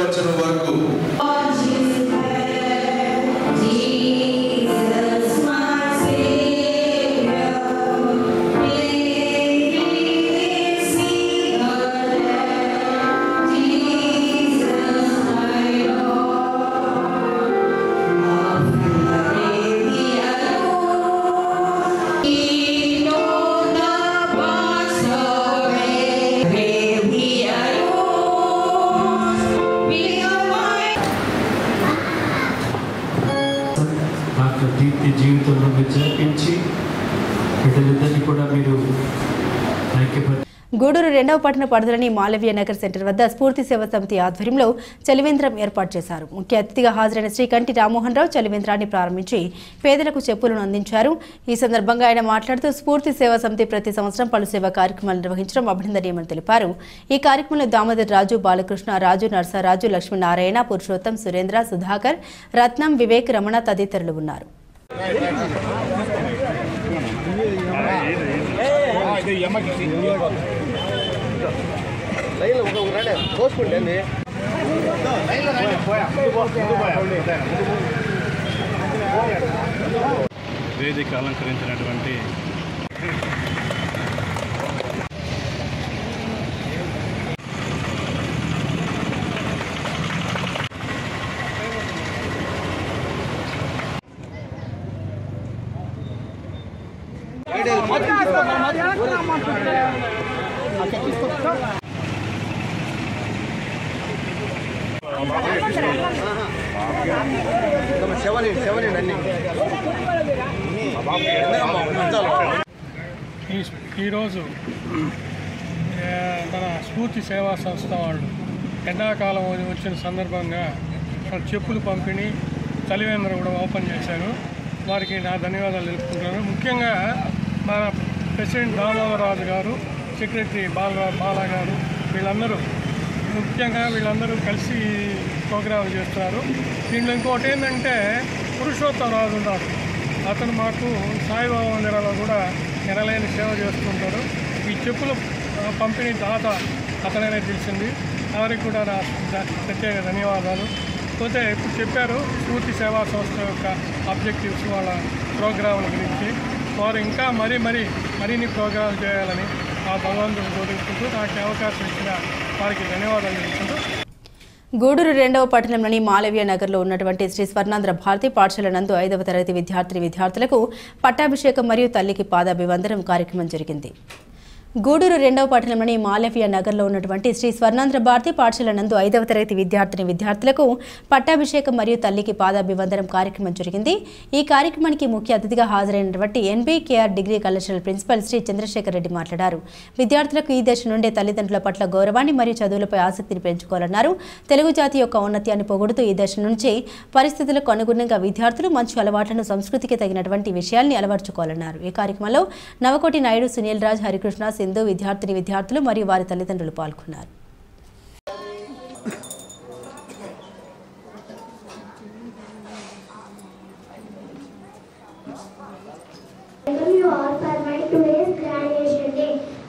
S13: వచనం వరకు
S14: జీవితంలో మీరు జరిపించి బిడ్డలిద్దరినీ కూడా మీరు ఐక్యపరిచి
S1: గూడూరు 2వ పట్టణ పరిధిలోని మాలవ్య నగర్ సెంటర్ వద్ద స్ఫూర్తి సేవ సమితి ఆధ్వర్యంలో చలివేంద్రం ఏర్పాటు చేశారు. ముఖ్య అతిథిగా హాజరైన శ్రీ కంటి రామ్మోహన్ రావు చలివేంద్రాన్ని ప్రారంభించి పేదలకు చెప్పులను అందించారు. ఈ సందర్భంగా ఆయన మాట్లాడుతూ స్ఫూర్తి సేవా సమితి ప్రతి సంవత్సరం పలు సేవా కార్యక్రమాలు నిర్వహించడం అభినందనీయమని తెలిపారు. ఈ కార్యక్రమంలో దామోదర్ రాజు, బాలకృష్ణ, రాజు, నర్సరాజు, లక్ష్మీనారాయణ, పురుషోత్తం, సురేంద్ర, సుధాకర్, రత్నం, వివేక్, రమణ తదితరులు ఉన్నారు.
S15: వేదిక అలంకరించినటువంటి ఈరోజు మన స్ఫూర్తి సేవా సంస్థ వాళ్ళు ఎండాకాలం వచ్చిన సందర్భంగా చెప్పులు పంపిణీ చలివేంద్రం కూడా ఓపెన్ చేశారు. వారికి నా ధన్యవాదాలు తెలుపుకుంటున్నాను. ముఖ్యంగా మన ప్రెసిడెంట్ దామోదర్ రాజు గారు, సెక్రటరీ బాలా గారు, వీళ్ళందరూ కలిసి ప్రోగ్రాం చేస్తున్నారు. దీంట్లో ఇంకోటి ఏంటంటే పురుషోత్తం రాజు ఉన్నారు. అతను మాకు సాయిబాబా మందిరాల్లో కూడా ఎనలేని సేవ చేస్తుంటాడు. ఈ చెప్పుల పంపిణీ దాత అతననే తెలిసింది. వారికి కూడా నా ప్రత్యేక ధన్యవాదాలు. పోతే ఇప్పుడు చెప్పారు స్ఫూర్తి సేవా సంస్థ యొక్క ఆబ్జెక్టివ్స్, వాళ్ళ ప్రోగ్రాముల గురించి. వారు ఇంకా మరిన్ని ప్రోగ్రాంలు చేయాలని ఆ భగవంతుని కోరుకుంటూ నాకు అవకాశం ఇచ్చిన వారికి ధన్యవాదాలు తెలుపుకుంటూ.
S1: గూడూరు 2వ పట్టణంలోని మాలవ్య నగర్లో ఉన్నటువంటి శ్రీ స్వర్ణాంధ్ర భారతి పాఠశాల నందు 5వ తరగతి విద్యార్థులకు పట్టాభిషేకం మరియు తల్లికి పాదాభివందనం కార్యక్రమం జరిగింది. గూడూరు 2వ పట్టణంలోని మాలవ్య నగర్లో ఉన్నటువంటి శ్రీ స్వర్ణాంధ్ర భారతి పాఠశాల నందు 5వ తరగతి విద్యార్థులకు పట్టాభిషేకం మరియు తల్లికి పాదాభివందనం కార్యక్రమం జరిగింది. ఈ కార్యక్రమానికి ముఖ్య అతిథిగా హాజరైనటువంటి ఎన్బీకేఆర్ డిగ్రీ కళాశాల ప్రిన్సిపల్ శ్రీ చంద్రశేఖర్ రెడ్డి మాట్లాడారు. విద్యార్థులకు ఈ దశ నుండే తల్లిదండ్రుల పట్ల గౌరవాన్ని మరియు చదువులపై ఆసక్తిని పెంచుకోవాలన్నారు. తెలుగు జాతి యొక్క ఔన్నత్యాన్ని పొగుడుతూ ఈ దశ నుంచి పరిస్థితులకు అనుగుణంగా విద్యార్థులు మంచి అలవాట్లను, సంస్కృతికి తగినటువంటి విషయాల్ని అలవర్చుకోవాలన్నారు. ఈ కార్యక్రమంలో నవకోటి నాయుడు, సునీల్ రాజ్, హరికృష్ణ, సింధు, విద్యార్థులు మరియు వారి తల్లిదండ్రులు పాల్గొన్నారు.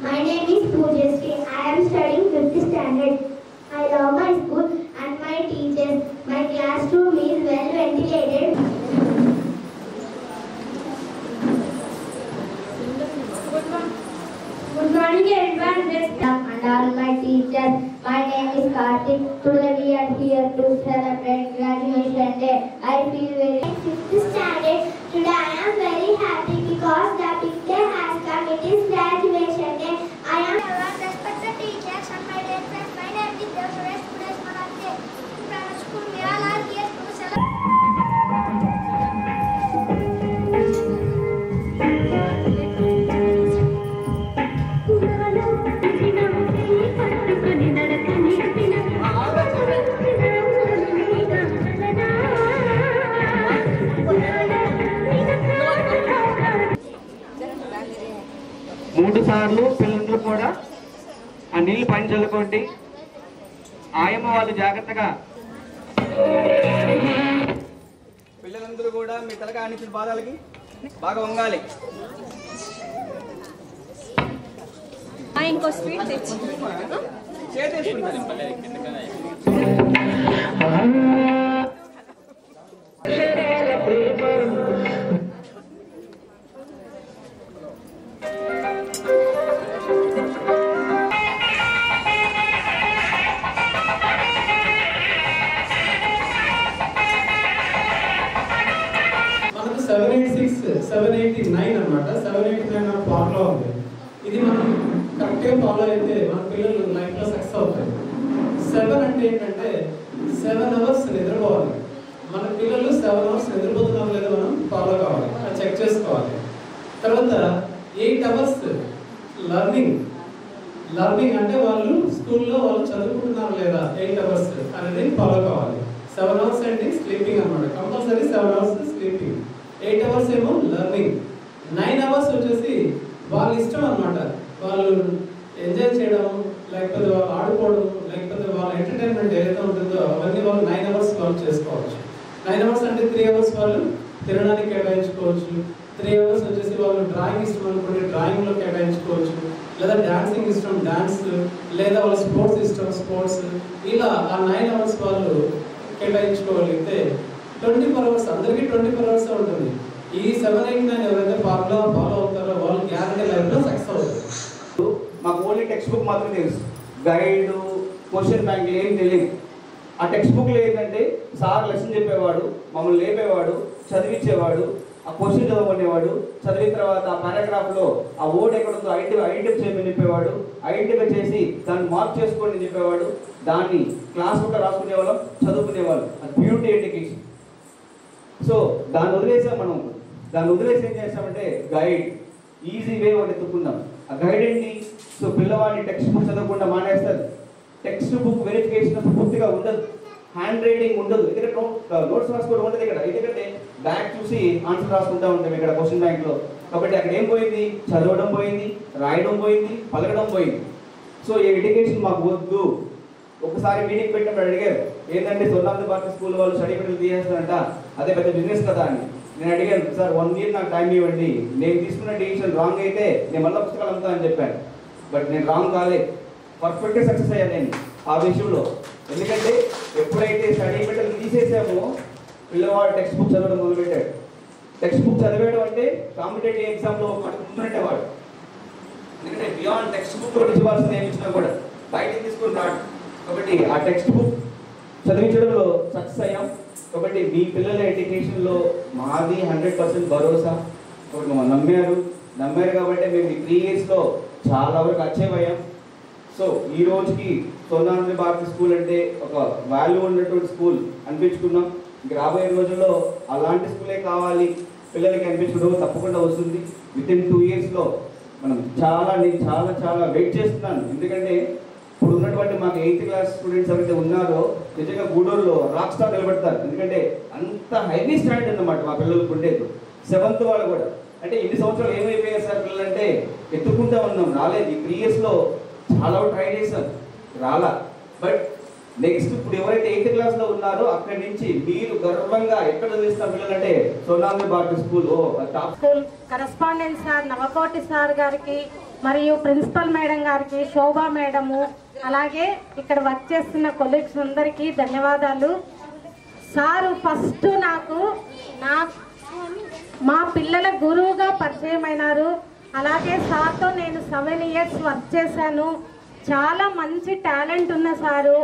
S16: My name is Pujasri. I am studying 5th standard. I love my school and my teachers. My classroom is well ventilated. Good morning everyone and all my teachers. My name is Karthik. Today we are here to celebrate graduation day. I feel very 5th standard. Today I am very happy because the big day has come. It is graduation day. I am respected teachers and my dear friends. My name is Devsuresh Suresh Manate. From school we all are here to celebrate.
S17: మూడు సార్లు పిల్లలందరూ కూడా ఆ నీళ్లు పైన చల్లుకోండి. ఆయమ్మ వాళ్ళు జాగ్రత్తగా పిల్లలందరూ కూడా మీ తలగా ఆనించిన పాదాలకి బాగా వంగాలి.
S18: ఇంకో స్వీట్ తెచ్చి
S14: మనకు 786, 789 అన్నమాట. 789 ఫార్ములా ఉంది. ఇది మనం కరెక్ట్గా ఫాలో అయితే మన పిల్లలు లైఫ్లో సక్సెస్ అవుతాయి. 7 అంటే ఏంటంటే 7 అవర్స్ నిద్రపోవాలి. మన పిల్లలు 7 అవర్స్ నిద్రపోతున్నాం లేదా మనం ఫాలో కావాలి, అది చెక్ చేసుకోవాలి. తర్వాత 8 అవర్స్ లర్నింగ్ అంటే వాళ్ళు స్కూల్లో వాళ్ళు చదువుకుంటున్నారు లేదా 8 అవర్స్ అనేది ఫాలో కావాలి. 7 అవర్స్ అంటే స్లీపింగ్ అనమాట, కంపల్సరీ 7 అవర్స్ స్లీపింగ్. 8 అవర్స్ ఏమో లర్నింగ్. 9 అవర్స్ వచ్చేసి వాళ్ళ ఇష్టం అనమాట. వాళ్ళు ఎంజాయ్ చేయడం, లేకపోతే వాళ్ళు ఆడుకోవడం, లేకపోతే వాళ్ళ ఎంటర్టైన్మెంట్ ఏదైతే ఉంటుందో అవన్నీ వాళ్ళు 9 అవర్స్ వాళ్ళు చేసుకోవచ్చు. 9 అవర్స్ అంటే 3 అవర్స్ వాళ్ళు తినడానికి కేటాయించుకోవచ్చు. 3 అవర్స్ వచ్చేసి వాళ్ళు డ్రాయింగ్ ఇష్టం అనుకుంటే డ్రాయింగ్లో కేటాయించుకోవచ్చు, లేదా డాన్సింగ్ ఇష్టం డాన్స్, లేదా వాళ్ళ స్పోర్ట్స్ ఇష్టం స్పోర్ట్స్. ఇలా ఆ 9 అవర్స్ వాళ్ళు కేటాయించుకోగలిగితే 24 అవర్స్ అందరికీ 24 అవర్స్ ఉంటుంది. ఈ 789 ఎవరైతే ఫాలో అవుతారో వాళ్ళు గ్యారంటీ లైఫ్లో సక్సెస్ అవుతారు.
S17: మాకు ఓన్లీ టెక్స్ట్ బుక్ మాత్రం తెలుసు, గైడ్, క్వశ్చన్ బ్యాంక్ ఏం తెలియదు. ఆ టెక్స్ట్ బుక్లో ఏంటంటే సార్ లెసన్ చెప్పేవాడు, మమ్మల్ని లేపేవాడు, చదివించేవాడు, ఆ క్వశ్చన్ చదవనేవాడు. చదివిన తర్వాత ఆ పారాగ్రాఫ్లో ఆ వర్డ్ ఎక్కడ ఉందో ఐడెంటిఫై చేయమని చెప్పేవాడు. ఐడెంటిఫై చేసి దాన్ని మార్క్ చేసుకోండి చెప్పేవాడు. దాన్ని క్లాస్ బుక్లో రాసుకునేవాళ్ళం, చదువుకునేవాళ్ళం. అది బ్యూటీ ఎడ్యుకేషన్. సో దాన్ని వదిలేసాం మనం. దాన్ని వదిలేసి ఏం చేస్తామంటే గైడ్, ఈజీ వే ఒకటి ఎత్తుకుందాం. ఆ గైడ్ ఏంటి? సో పిల్లవాడిని టెక్స్ట్ బుక్ చదవకుండా మానేస్తారు. టెక్స్ట్ బుక్ వెరిఫికేషన్ పూర్తిగా ఉండదు, హ్యాండ్ రైటింగ్ ఉండదు. ఎందుకంటే నోట్స్ రాసుకోవడం ఉండదు ఇక్కడ. ఎందుకంటే బ్యాక్ చూసి ఆన్సర్ రాసుకుంటూ ఉంటాం ఇక్కడ క్వశ్చన్ బ్యాంక్లో. కాబట్టి అక్కడ ఏం పోయింది? చదవడం పోయింది, రాయడం పోయింది, పలకడం పోయింది. సో ఈ ఎడ్యుకేషన్ మాకు వద్దు. ఒకసారి మీటింగ్ పెట్టినప్పుడు అడిగారు, ఏంటంటే స్వర్ణాంధ్ర భారతి స్కూల్ వాళ్ళు స్టడీ మెటీరియల్ తీసేస్తారంట, అదే పెద్ద బిజినెస్ కదా అని. నేను అడిగాను, సార్ 1 year నాకు టైం ఇవ్వండి, నేను తీసుకున్న డిసిషన్ రాంగ్ అయితే నేను మళ్ళీ పుస్తకాలు అమ్ముతా అని చెప్పాను. బట్ నేను రాంగ్ కాలేదు, పర్ఫెక్ట్గా సక్సెస్ అయ్యాను నేను ఆ విషయంలో. ఎందుకంటే ఎప్పుడైతే స్టడీ మెటీరియల్ తీసేసామో పిల్లవాడు టెక్స్ట్ బుక్ చదవడం మొదలుపెట్టాడు. టెక్స్ట్ బుక్ చదివేయడం అంటే కాంపిటేటివ్ ఎగ్జామ్లో ముందుంటే వాడు. ఎందుకంటే బియాండ్ టెక్స్ట్ బుక్ ఇవ్వాల్సింది ఏమి ఇచ్చినా కూడా బయటకి తీసుకుని రాడు. కాబట్టి ఆ టెక్స్ట్ బుక్ చదివించడంలో సక్సెస్ అయ్యాం. కాబట్టి మీ పిల్లల ఎడ్యుకేషన్లో మాది 100% భరోసా. నమ్మారు కాబట్టి మేము ఈ 3 yearsలో చాలా వరకు అచీవ్ అయ్యాం. సో ఈ రోజుకి సోనాంధ్ర భారతి స్కూల్ అంటే ఒక వాల్యూ ఉన్నటువంటి స్కూల్ అనిపించుకున్నాం. రాబోయే రోజుల్లో అలాంటి స్కూలే కావాలి పిల్లలకి అనిపించుకోవడం తప్పకుండా వస్తుంది. వితిన్ 2 yearsలో మనం నేను చాలా వెయిట్ చేస్తున్నాను. ఎందుకంటే ఇప్పుడు ఉన్నటువంటి మాకు 8th class స్టూడెంట్స్ ఎవరైతే ఉన్నారో నిజంగా గూడూరులో రాక్ స్టార్ నిలబెడతారు. ఎందుకంటే అంత హైలీ స్టాండర్డ్ అన్నమాట మా పిల్లలకు ఉండేది. 7th వాళ్ళు కూడా అంటే ఇన్ని సంవత్సరాలు ఏమైపోయారు సార్ పిల్లలు అంటే ఎత్తుకుంటా ఉన్నాం, రాలేదు. ఈ 3 yearsలో చాలా ట్రై చేశాం, రాలా. బట్ నెక్స్ట్ ఇప్పుడు ఎవరైతే 8th classలో ఉన్నారో అక్కడి నుంచి మీరు గర్వంగా ఎక్కడ చూస్తున్న పిల్లలంటే Sonandhra Bharati school top
S18: school correspondent sir Navakoti sir గారికి మరియు ప్రిన్సిపల్ మేడం గారికి, శోభా మేడము, అలాగే ఇక్కడ వర్క్ చేస్తున్న కొలీగ్స్ అందరికీ ధన్యవాదాలు. సారు ఫస్ట్ నాకు మా పిల్లల గురువుగా పరిచయం అయినారు. అలాగే సార్తో నేను 7 years వర్క్ చేశాను. చాలా మంచి టాలెంట్ ఉన్న సారు.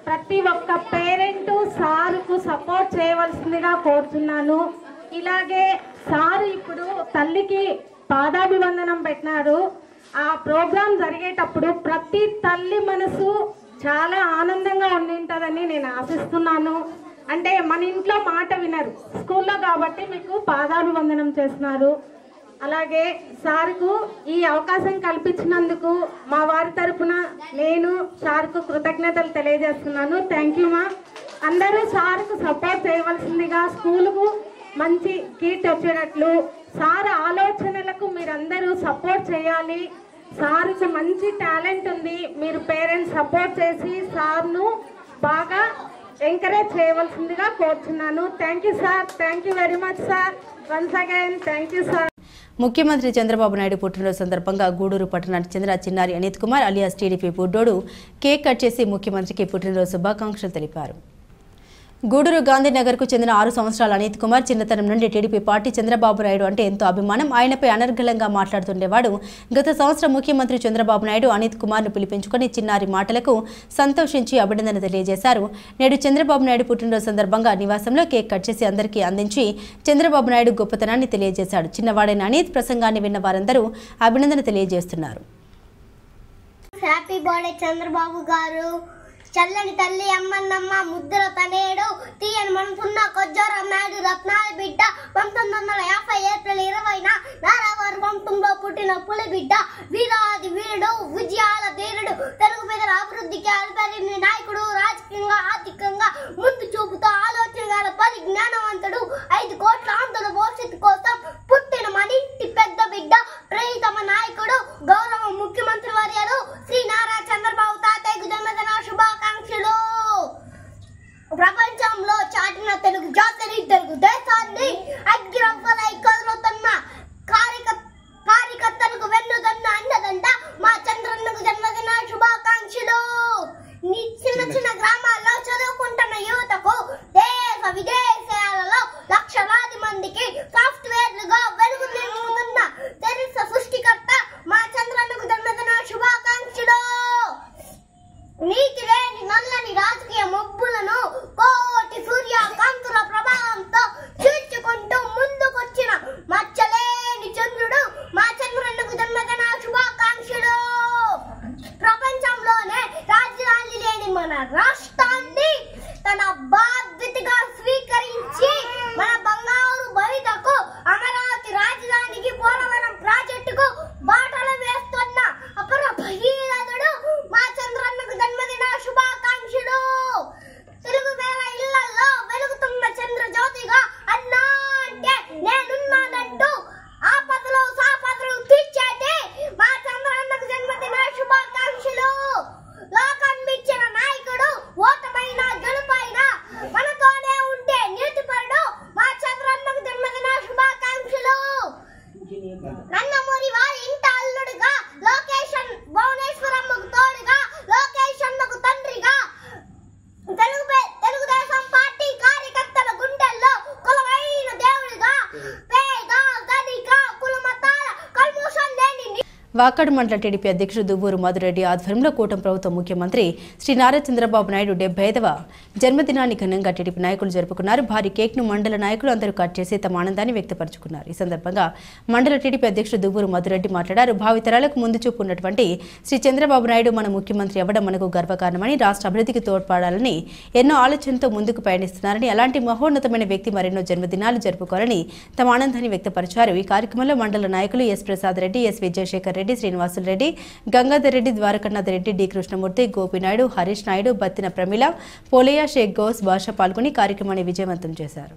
S18: ప్రతి ఒక్క పేరెంట్ సారుకు సపోర్ట్ చేయవలసిందిగా కోరుతున్నాను. ఇలాగే సారు ఇప్పుడు తల్లికి పాదాభివందనం పెట్టినారు. ఆ ప్రోగ్రాం జరిగేటప్పుడు ప్రతి తల్లి మనసు చాలా ఆనందంగా ఉండింటుందని నేను ఆశిస్తున్నాను. అంటే మన ఇంట్లో మాట వినరు, స్కూల్లో కాబట్టి మీకు పాదాభివందనం చేస్తున్నారు. అలాగే సార్కు ఈ అవకాశం కల్పించినందుకు మా వారి తరఫున నేను సార్కు కృతజ్ఞతలు తెలియజేస్తున్నాను. థ్యాంక్ యూ మా. అందరూ సార్కు సపోర్ట్ చేయవలసిందిగా, స్కూలుకు మంచి కీర్తి వచ్చేటట్లు సార్ ఆలోచనలకు మీరందరూ సపోర్ట్ చేయాలి. సార్కు మంచి టాలెంట్ ఉంది, మీరు పేరెంట్స్ సపోర్ట్ చేసి సార్ను బాగా ఎంకరేజ్ చేయవలసిందిగా కోరుచున్నాను. Thank you sir. Thank you very much sir. Once again thank you sir.
S1: ముఖ్యమంత్రి చంద్రబాబు నాయుడు పుట్టినరోజు సందర్భంగా గూడూరు పట్టణానికి చెందిన చిన్నారి అనిత్ కుమార్ అలియాస్ టీడీపీ బుడ్డోడు కేక్ కట్ చేసి ముఖ్యమంత్రికి పుట్టినరోజు శుభాకాంక్షలు తెలిపారు. గూడూరు గాంధీనగర్కు చెందిన 6 సంవత్సరాల అనిత్ కుమార్ చిన్నతనం నుండి టీడీపీ పార్టీ చంద్రబాబు నాయుడు అంటే ఎంతో అభిమానం. ఆయనపై అనర్గళంగా మాట్లాడుతుండేవాడు. గత సంవత్సరం ముఖ్యమంత్రి చంద్రబాబు నాయుడు అనిత్ కుమార్ను పిలిపించుకుని చిన్నారి మాటలకు సంతోషించి అభినందన తెలియజేశారు. నేడు చంద్రబాబు నాయుడు పుట్టినరోజు సందర్భంగా నివాసంలో కేక్ కట్ చేసి అందరికీ అందించి చంద్రబాబు నాయుడు గొప్పతనాన్ని తెలియజేశాడు. చిన్నవాడైన అనిత్ ప్రసంగాన్ని విన్న వారందరూ అభినందన తెలియజేస్తున్నారు.
S16: హ్యాపీ బర్త్డే చంద్రబాబు గారు. చల్లని తల్లి అమ్మన్నమ్మ ముద్ర తనేడు తీయని మనసున్న కొజ్జోరం నాయుడు రత్నాల బిడ్డ 1950 ఏప్రిల్ 20న నారావారి వంశంలో పుట్టిన పులి బిడ్డ వీరాది వీరుడు విజయాల ధీరుడు తెలుగు ప్రజల అభివృద్ధికి అల్పరిని నాయకుడు రాజకీయంగా ఆర్థికంగా ముందు చూపుతో ఆలోచనగల పరిజ్ఞానవంతుడు 5 కోట్ల ఆంధ్రుల భవిష్యత్తు కోసం పుట్టిన మనింటి పెద్ద బిడ్డ ప్రియతమ నాయకుడు గౌరవ ముఖ్యమంత్రి వర్యులు శ్రీ నారా చంద్రబాబు తాతయ్యకు జన్మదిన శుభాకాంక్షలు. ప్రపంచంలో చాటిన తెలుగు జాతిని తెలుగు దేశాన్ని అగ్రవలై కదులుతున్న కార్యకర్తలకు వెన్నుదన్న అండదండ మా చంద్రన్నకు జన్మదిన శుభాకాంక్షలు. చిన్న గ్రామాల్లో చదువుకుంటున్న యువతకు దేశ విదేశాలలో లక్షలాది మందికి సాఫ్ట్వేర్
S1: వాకాడు మండల టీడీపీ అధ్యక్షుడు దువ్వూరు మధురెడ్డి ఆధ్వర్యంలో కూటమి ప్రభుత్వ ముఖ్యమంత్రి శ్రీ నారా చంద్రబాబు నాయుడు 75వ జన్మదినాన్ని ఘనంగా టీడీపీ నాయకులు జరుపుకున్నారు. భారీ కేక్ను మండల నాయకులు అందరూ కట్ చేసి తమ ఆనందాన్ని వ్యక్తపరుచుకున్నారు. ఈ సందర్భంగా మండల టీడీపీ అధ్యక్షుడు దువ్వూరు మధురెడ్డి మాట్లాడారు. భావితరాలకు ముందు చూపు ఉన్నటువంటి శ్రీ చంద్రబాబు నాయుడు మన ముఖ్యమంత్రి అవ్వడం మనకు గర్వకారణమని, రాష్ట్ర అభివృద్ధికి తోడ్పడాలని ఎన్నో ఆలోచనతో ముందుకు పయనిస్తున్నారని, అలాంటి మహోన్నతమైన వ్యక్తి మరెన్నో జన్మదినాలు జరుపుకోవాలని తమ ఆనందాన్ని వ్యక్తపరిచారు. ఈ కార్యక్రమంలో మండల నాయకులు S Prasad Reddy, S Vijayasekhar Reddy, Srinivasulu Reddy, Gangadhar Reddy, Dwarakanath Reddy, D Krishnamurthy, Gopinaidu, Harish Naidu, Battina Pramila, Polaiah, Shaik Ghouse Basha పాల్గొని కార్యక్రమాన్ని విజయవంతం చేశారు.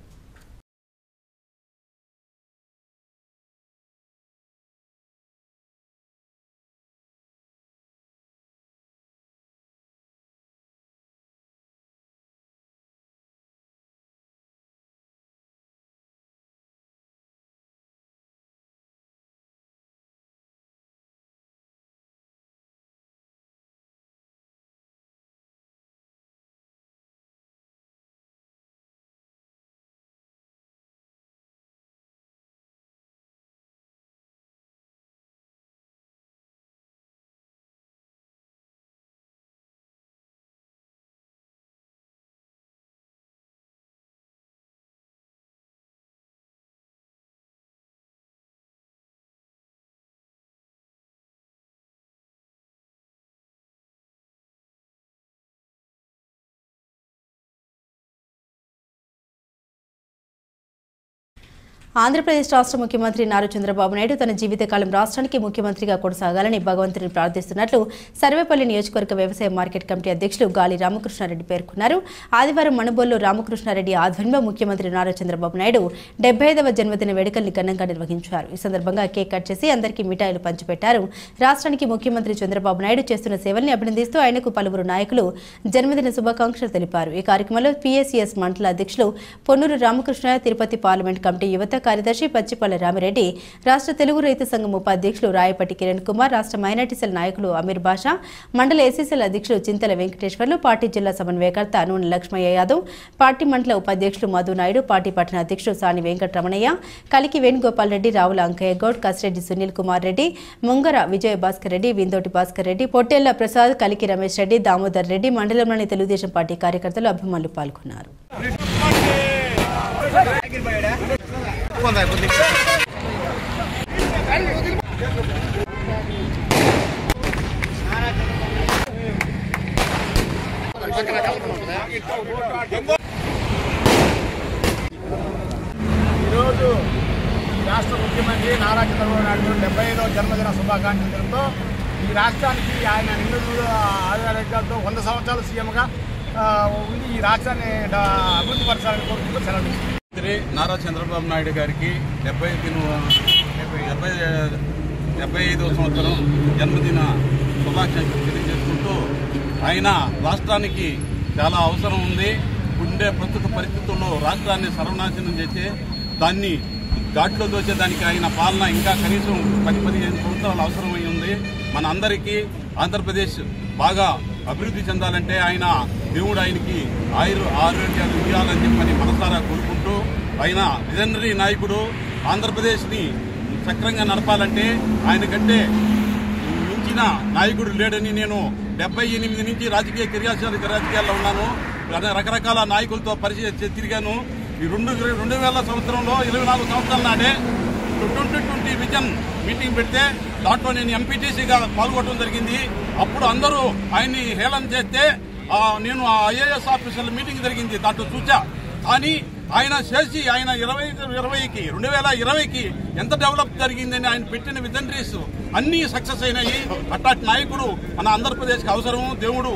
S1: ఆంధ్రప్రదేశ్ రాష్ట్ర ముఖ్యమంత్రి నారా చంద్రబాబు నాయుడు తన జీవితకాలం రాష్ట్రానికి ముఖ్యమంత్రిగా కొనసాగాలని భగవంతుని ప్రార్థిస్తున్నట్లు సర్వేపల్లి నియోజకవర్గ వ్యవసాయ మార్కెట్ కమిటీ అధ్యక్షులు గాలి రామకృష్ణారెడ్డి పేర్కొన్నారు. ఆదివారం మణుబోల్లో రామకృష్ణారెడ్డి ఆధ్వర్యంలో ముఖ్యమంత్రి నారా చంద్రబాబు నాయుడు 75వ జన్మదిన వేడుకల్ని ఘనంగా నిర్వహించారు. ఈ సందర్భంగా కేక్ కట్ చేసి అందరికీ మిఠాయిలు పంచిపెట్టారు. రాష్ట్రానికి ముఖ్యమంత్రి చంద్రబాబు నాయుడు చేస్తున్న సేవల్ని అభినందిస్తూ ఆయనకు పలువురు నాయకులు జన్మదిన శుభాకాంక్షలు తెలిపారు. ఈ కార్యక్రమంలో పిఎస్సిఎస్ మండల అధ్యక్షులు పొన్నూరు రామకృష్ణ, తిరుపతి పార్లమెంట్ కమిటీ యువత కార్యదర్శి పచ్చిపల్లి రామిరెడ్డి, రాష్ట్ర తెలుగు రైతు సంఘం ఉపాధ్యక్షులు రాయపట్టి కిరణ్ కుమార్, రాష్ట్ర మైనార్టీ సెల్ నాయకులు అమీర్ బాషా, మండల ఎస్సీసీఎల్ అధ్యక్షులు చింతల వెంకటేశ్వర్లు, పార్టీ జిల్లా సమన్వయకర్త నూనె లక్ష్మయ్య యాదవ్, పార్టీ మండల ఉపాధ్యక్షులు మధు నాయుడు, పార్టీ పట్టణ అధ్యక్షులు సాని వెంకటరమణయ్య, కలికి వేణుగోపాల్ రెడ్డి, రావుల అంకయ్య గౌడ్, కసిరెడ్డి సునీల్ కుమార్ రెడ్డి, ముంగర విజయ భాస్కర్ రెడ్డి, విందోటి భాస్కర్ రెడ్డి, పొట్టేళ్ల ప్రసాద్, కలికి రమేష్ రెడ్డి, దామోదర్ రెడ్డి, మండలంలోని తెలుగుదేశం పార్టీ కార్యకర్తలు అభిమానులు పాల్గొన్నారు.
S19: ఈరోజు రాష్ట్ర ముఖ్యమంత్రి నారా చంద్రబాబు నాయుడు 75వ జన్మదిన శుభాకాంక్షలు తెలుపుతూ ఈ రాష్ట్రానికి ఆయన నిండు ఆధారాలతో 100 సంవత్సరాలు సీఎంగా ఉండి ఈ రాష్ట్రాన్ని అభివృద్ధి పరచాలని కోరుకుంటూ సెలవు.
S20: నారా చంద్రబాబు నాయుడు గారికి 75వ సంవత్సరం జన్మదిన శుభాకాంక్షలు తెలియజేసుకుంటూ ఆయన రాష్ట్రానికి చాలా అవసరం ఉంది. ఉండే ప్రస్తుత పరిస్థితుల్లో రాష్ట్రాన్ని సర్వనాశనం చేసి దాన్ని ఘాట్లో దోచేదానికి ఆయన పాలన ఇంకా కనీసం 10-15 సంవత్సరాలు అవసరమై ఉంది. మన అందరికీ ఆంధ్రప్రదేశ్ బాగా అభివృద్ధి చెందాలంటే ఆయన దేవుడు ఆయనకి ఆరోగ్యాలు ఇవ్వాలని చెప్పని మనసారా కోరుకుంటూ, ఆయన విజనరీ నాయకుడు. ఆంధ్రప్రదేశ్ని సక్రంగా నడపాలంటే ఆయన కంటే మించిన నాయకుడు లేడని నేను 78 నుంచి రాజకీయాల్లో ఉన్నాను. రకరకాల నాయకులతో పరిచయం తిరిగాను. ఈ 2000 సంవత్సరంలో 24 సంవత్సరాల నాడే 2020 విజన్ మీటింగ్ పెడితే దాంట్లో నేను ఎంపీటీసీగా పాల్గొనడం జరిగింది. అప్పుడు అందరూ ఆయన్ని హేళన చేస్తే నేను ఐఏఎస్ ఆఫీసర్ల మీటింగ్ జరిగింది, దాంట్లో చూచా. కానీ ఆయన చేసి ఆయన 2020కి ఎంత డెవలప్ జరిగిందని ఆయన పెట్టిన విజనరీస్ అన్నీ సక్సెస్ అయినాయి. అట్లాంటి నాయకుడు మన ఆంధ్రప్రదేశ్కి అవసరం. దేవుడు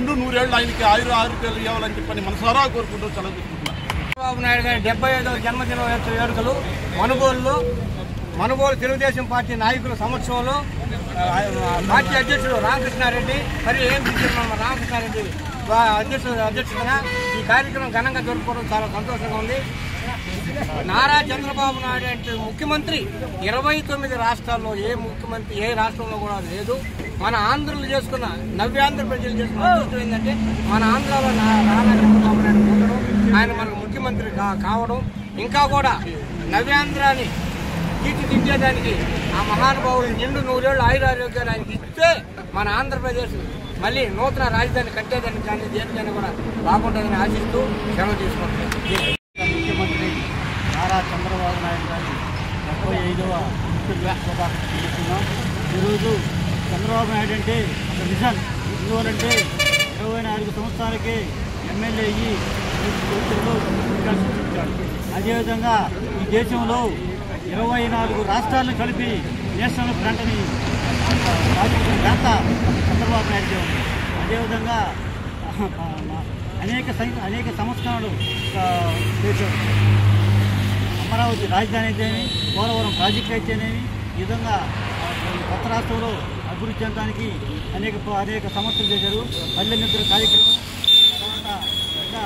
S20: 100 ఆయనకి ఆరోగ్యాలు ఇవ్వాలని చెప్పని మనసారా కోరుకుంటూ సెలవు తీసుకుంటున్నాను.
S19: చంద్రబాబు నాయుడు గారి 75వ జన్మదిన వేడుకలు మనుగోలు తెలుగుదేశం పార్టీ నాయకుల సమక్షంలో పార్టీ అధ్యక్షుడు రామకృష్ణారెడ్డి మరియు ఏఎంసీ రామకృష్ణారెడ్డి అధ్యక్షతన ఈ కార్యక్రమం ఘనంగా జరుపుకోవడం చాలా సంతోషంగా ఉంది. నారా చంద్రబాబు నాయుడు అంటే ముఖ్యమంత్రి 29 రాష్ట్రాల్లో ఏ రాష్ట్రంలో కూడా లేదు. మన ఆంధ్రులు చేసుకున్న నవ్యాంధ్ర ప్రజలు చేసుకున్న అదృష్టం ఏంటంటే మన ఆంధ్రాలో నారా చంద్రబాబు నాయుడు ఉండడం, ఆయన మనకు ముఖ్యమంత్రి కావడం, ఇంకా కూడా నవ్యాంధ్రాని తీర్చిదిద్దేదానికి ఆ మహానుభావుడు నిండు 100 ఏళ్ళు ఆయురారోగ్యాలు ఆయనకి ఇస్తే మన ఆంధ్రప్రదేశ్ మళ్ళీ నూతన రాజధాని కట్టేదానికి కానీ దేనికైనా కూడా బాగుంటుందని ఆశిస్తూ సెలవు తీసుకుంటున్నాం.
S21: ముఖ్యమంత్రి నారా చంద్రబాబు నాయుడు గారి 75వ శుభాకాంక్షలు తెలుస్తున్నాం. ఈరోజు చంద్రబాబు నాయుడు అంటే ఒక విజన్. ఎందువలంటే 24 సంవత్సరాలకే ఎమ్మెల్యే అయ్యి చరిత్రలో సృష్టించాడు. అదేవిధంగా ఈ దేశంలో 24 రాష్ట్రాలను కలిపి నేషనల్ ఫ్రంట్ని ఘనత చంద్రబాబు నాయుడు ఉంది. అదేవిధంగా అనేక సంస్కరణలు చేశారు. అమరావతి రాజధాని అయితేనేమి, పోలవరం ప్రాజెక్టు అయితేనేమి, ఈ విధంగా కొత్త రాష్ట్రంలో అభివృద్ధి చెందడానికి అనేక సమస్యలు చేశారు. పల్లె నిద్ర కార్యక్రమం, తర్వాత ఇంకా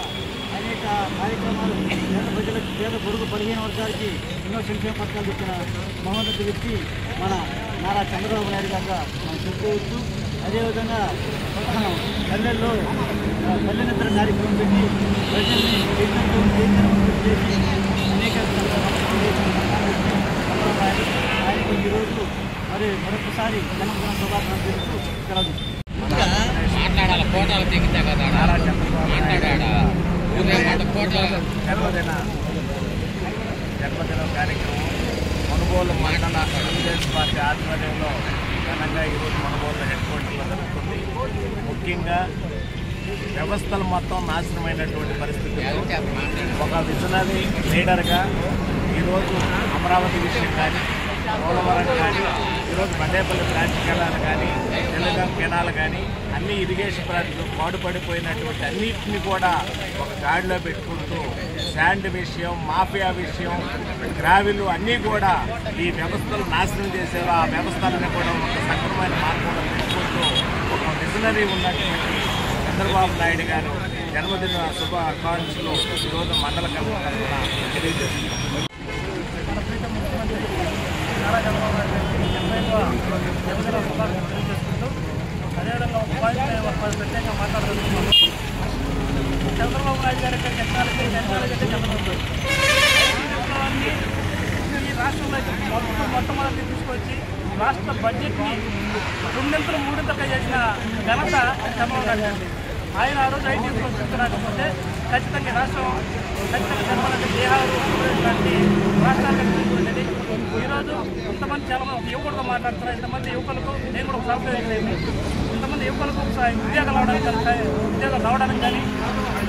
S21: అనేక కార్యక్రమాలు పేద పొరుగు 15 వర్గాలకి ఎన్నో సంక్షేమ పథకాలు ఇచ్చిన మహోన్నత వ్యక్తి మన నారా చంద్రబాబు నాయుడు గారుగా మనం చెప్పుకోవచ్చు. అదేవిధంగా పల్లెల్లో పల్లె నిద్ర కార్యక్రమం పెట్టి ప్రజల్ని చేసి అనేక ఆయనకు ఈరోజు మరొకసారి జన్మదిన శుభాకాంక్షలు తెలుపుతూ
S22: మాట్లాడాలి. ఫోటోలు దిగితే కదా
S21: జన్మదిన కార్యక్రమం మనుబోలు మండల తెలుగుదేశం పార్టీ ఆధ్వర్యంలో ఘనంగా ఈరోజు మనుబోలు హెడ్ క్వార్టర్లో జరుగుతుంది. ముఖ్యంగా వ్యవస్థలు మొత్తం నాశనమైనటువంటి పరిస్థితుల్లో ఒక విజనరీ లీడర్గా ఈరోజు అమరావతి విషయం కానీ, పోలవరం కానీ, ఈరోజు బండేపల్లి బ్రాంచ్ కెనాల్ కానీ, తెలంగాణ కెనాల్ కానీ, అన్ని ఇరిగేషన్ ప్రాజెక్టులు పాడుపడిపోయినటువంటి అన్నింటినీ కూడా ఒక గాడిలో పెట్టుకుంటూ శాండ్ విషయం, మాఫియా విషయం, గ్రావిలు అన్నీ కూడా ఈ వ్యవస్థలు నాశనం చేసేవా ఆ వ్యవస్థలని కూడా ఒక సక్రమైన మార్గంలో పెట్టుకుంటూ ఒక విజనరీ ఉన్నటువంటి చంద్రబాబు నాయుడు గారు జన్మదిన శుభాకాంక్షలు ఈరోజు మండల కమిటీ తరఫున తెలియజేస్తున్నారు. అదేవిధంగా ఒక పాయింట్ ప్రత్యేకంగా మాట్లాడుతున్నాను. చంద్రబాబు నాయుడు గారి యొక్క టెక్నాలజీ అంటే చంద్రబాబు ఈ రాష్ట్రంలో మొట్టమొదటి తీసుకొచ్చి రాష్ట్ర బడ్జెట్ని 2 3 చేసిన ఘనత చంద్రబాబు నాయుడు గారి. ఆయన ఆ రోజు ఐటీ రాకపోతే ఖచ్చితంగా రాష్ట్రం చెప్పాలంటే బీహారు లాంటి రాష్ట్రాలకు ఉండేది. ఈరోజు ఇంతమంది చాలామంది యువకులతో మాట్లాడుతున్నారు. ఇంతమంది యువకులకు నేను కూడా ఒక సాఫ్ట్వేర్ అయింది. ఇంతమంది యువకులకు ఉద్యోగాలు రావడానికి కానీ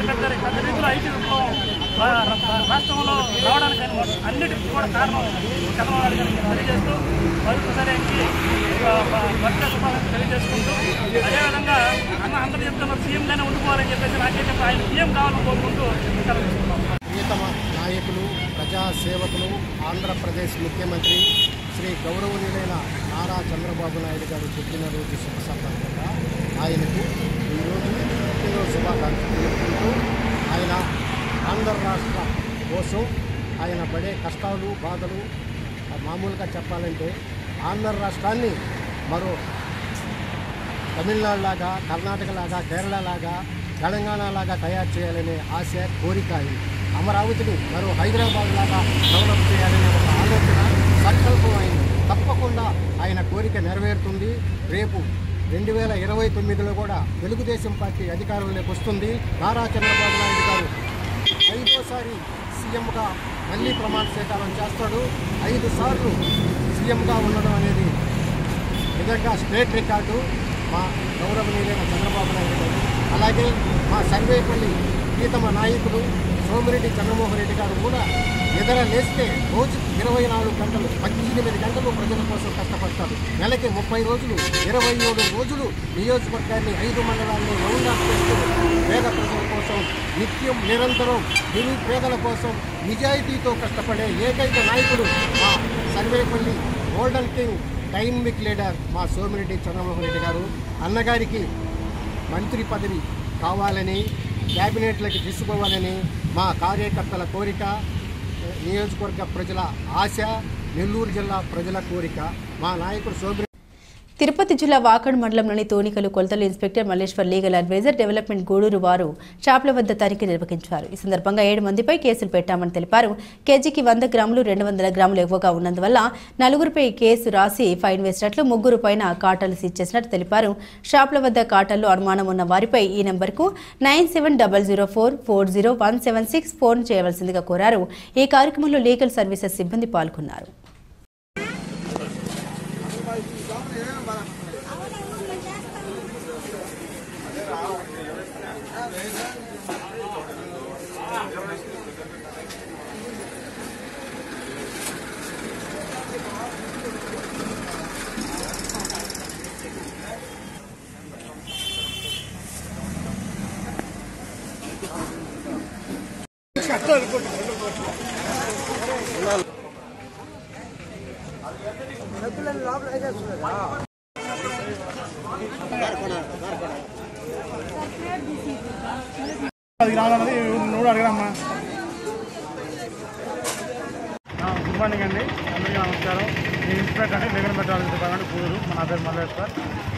S21: పెద్ద రీతిలో ఐటీ రాష్ట్రంలో రావడానికి కానీ అన్నిటికీ కూడా కారణం చంద్రబాబు నాయుడు గారికి తెలియజేస్తూ మరొకసారికి భర్త శుభాలను తెలియజేసుకుంటూ అదేవిధంగా అందరూ చెప్తున్నారు సీఎంగానే ఉండిపోవాలని చెప్పేసి నాకేం చెప్పి ఆయన సీఎం కావాలని కోరుకుంటూ సెలవుస్తున్నాం.
S23: ప్రియతమ నాయకులు, ప్రజాసేవకులు, ఆంధ్రప్రదేశ్ ముఖ్యమంత్రి శ్రీ గౌరవనీయులైన నారా చంద్రబాబు నాయుడు గారు పుట్టినరోజు శుభ సందర్భంగా ఆయనకు ఈరోజు పుట్టినరోజు శుభాకాంక్షలు తెలుపుకుంటూ ఆయన ఆంధ్ర రాష్ట్ర కోసం ఆయన పడే కష్టాలు, బాధలు మామూలుగా చెప్పాలంటే ఆంధ్ర రాష్ట్రాన్ని మరో తమిళనాడులాగా, కర్ణాటకలాగా, కేరళలాగా, తెలంగాణలాగా తయారు చేయాలనే ఆశ, కోరిక అయింది. అమరావతిని మరో హైదరాబాద్ లాగా డెవలప్ చేయాలనే ఒక ఆలోచన, సంకల్పం అయింది. తప్పకుండా ఆయన కోరిక నెరవేరుతుంది. రేపు 2029లో కూడా తెలుగుదేశం పార్టీ అధికారంలోకి వస్తుంది. నారా చంద్రబాబు నాయుడు గారు 5వ సీఎంగా మళ్ళీ ప్రమాణ స్వీకారం చేస్తాడు. 5 సార్లు సీఎంగా ఉండడం అనేది నిజంగా స్టేట్ రికార్డు మా గౌరవనీయులైన చంద్రబాబు నాయుడు గారు. అలాగే మా సర్వేపల్లి ప్రియతమ నాయకులు సోమిరెడ్డి చంద్రమోహన్ రెడ్డి గారు కూడా నిద్ర లేస్తే రోజు 24 గంటలు 18 గంటలు ప్రజల కోసం కష్టపడతారు. నెలకి 30 రోజులు 27 రోజులు నియోజకవర్గాన్ని 5 మండలాల్లో రౌండ్ అప్ చేస్తూ పేద ప్రజల కోసం నిత్యం నిరంతరం నిరుపేదల కోసం నిజాయితీతో కష్టపడే ఏకైక నాయకుడు మా Sarvepalli golden king dynamic leader మా సోమిరెడ్డి చంద్రమోహన్ రెడ్డి గారు. అన్నగారికి మంత్రి పదవి కావాలని, క్యాబినెట్లకి తీసుకోవాలని మా కార్యకర్తల కోరిక, నియోజకవర్గ ప్రజల ఆశ, నెల్లూరు జిల్లా ప్రజల కోరిక. మా నాయకుడు సోమిరెడ్డి
S1: తిరుపతి జిల్లా వాకడ్ మండలంలోని తోనికలు కొలతలు inspector Malleshwar legal adviser development Gudur వారు షాపుల వద్ద తనిఖీ నిర్వహించారు. ఈ సందర్భంగా 7 మందిపై కేసులు పెట్టామని తెలిపారు. కేజీకి 100 గ్రాములు 200 గ్రాములు ఎక్కువగా ఉన్నందువల్ల 4గురిపై కేసు రాసి ఫైన్ వేసినట్లు, 3 పైన కాటాలు సీజ్ చేసినట్లు తెలిపారు. షాపుల వద్ద కాటాల్లో అనుమానం ఉన్న వారిపై ఈ నెంబర్కు 9700440176 ఫోన్ చేయవలసిందిగా కోరారు. ఈ కార్యక్రమంలో లీగల్ సర్వీసెస్ సిబ్బంది పాల్గొన్నారు.
S2: గుడ్ మార్నింగ్ అండి, అందరికీ నమస్కారం. నేను ఇన్స్పెక్టర్ అండి, లీగల్ మెట్రాలజీ డిపార్ట్మెంట్ కూడూరు. మన పేరు మల్లేశ్వర్.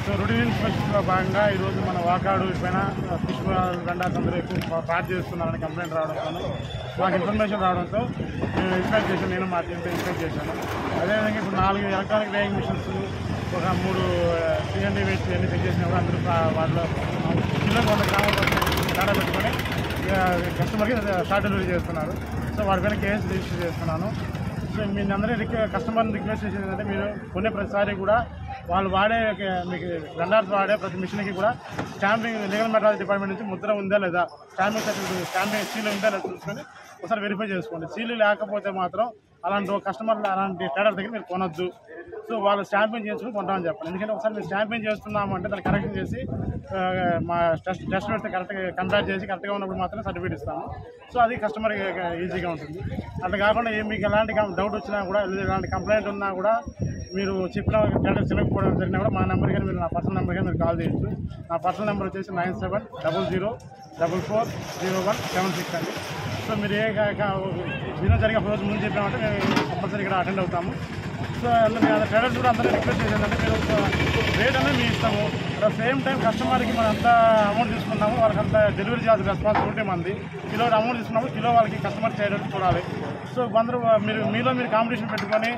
S2: సో రొటీన్ ఇన్స్పెక్షన్లో భాగంగా ఈరోజు మన వాకాడు పైన ఫిష్ గండాస్ అందరూ ఎక్కువ ప్యాక్ చేస్తున్నారని కంప్లైంట్ రావడంతో మాకు ఇన్ఫర్మేషన్ రావడంతో మేము ఇన్స్పెక్ట్ చేసాను. నేను మా టీంతో ఇన్స్పెక్ట్ చేశాను. అదేవిధంగా ఇప్పుడు 4 ఎలక్ట్రానిక్ వేయింగ్ మిషన్స్, ఒక 3 CND వెయిట్స్ అన్ని చెక్ చేసినప్పుడు అందరూ వాటిలో కిలోకి 100 గ్రాములు తేడా పెట్టుకొని కస్టమర్కి షార్ట్ డెలివరీ చేస్తున్నారు. సో వాటిపైన కేసు రిజిస్టర్ చేస్తున్నాను. సో మీ అందరినీ కస్టమర్ని రిక్వెస్ట్ చేసేది ఏంటంటే, మీరు కొనే ప్రతిసారి కూడా వాళ్ళు వాడే మీకు వెండర్స్ వాడే ప్రతి మిషన్కి కూడా స్టాంపింగ్ లీగల్ మెట్రాలజీ డిపార్ట్మెంట్ నుంచి ముద్ర ఉందా లేదా, స్టాంపింగ్ సీల్ ఉందా లేదా చూసుకొని ఒకసారి వెరిఫై చేసుకోండి. సీల్ లేకపోతే మాత్రం అలాంటి కస్టమర్లు అలాంటి ట్రేడర్ దగ్గర మీరు కొనొద్దు. సో వాళ్ళు స్టాంపింగ్ చేసుకుని కొంటామని చెప్పండి. ఎందుకంటే ఒకసారి మీరు స్టాంపింగ్ చేస్తున్నాము అంటే దాన్ని కరెక్షన్ చేసి మా టెస్ట్ పెడితే కరెక్ట్గా కంపేర్ చేసి కరెక్ట్గా ఉన్నప్పుడు మాత్రమే సర్టిఫికేట్ ఇస్తాము. సో అది కస్టమర్కి ఈజీగా ఉంటుంది. అట్లా కాకుండా మీకు ఎలాంటి డౌట్ వచ్చినా కూడా, ఎలాంటి కంప్లైంట్ ఉన్నా కూడా, మీరు చెప్పిన ట్రేడర్ చిన్నకపోవడం జరిగినా కూడా మా నెంబర్ కానీ మీరు నా పర్సనల్ నెంబర్ కానీ మీరు కాల్ చేయొచ్చు. నా పర్సనల్ నెంబర్ వచ్చేసి 9700440176 అండి. సో మీరు బిజినెస్ జరిగే రోజు ముందు చెప్పామంటే మేము కంపల్సరీ ఇక్కడ అటెండ్ అవుతాము. సో ట్రేడర్స్ కూడా అందరూ రిక్వెస్ట్ చేసేదంటే, మీరు రేట్ అనేది మీ ఇస్తాము. అట్ సేమ్ టైం కస్టమర్కి మనం ఎంత అమౌంట్ తీసుకున్నాము వాళ్ళకి అంత డెలివరీ ఛార్జ్ రెస్పాన్సిబిలిటీ మంది. కిలో అమౌంట్ తీసుకున్నప్పుడు కిలో వాళ్ళకి కస్టమర్ చేయడానికి చూడాలి. సో అందరూ మీలో మీరు కాంపిటీషన్ పెట్టుకొని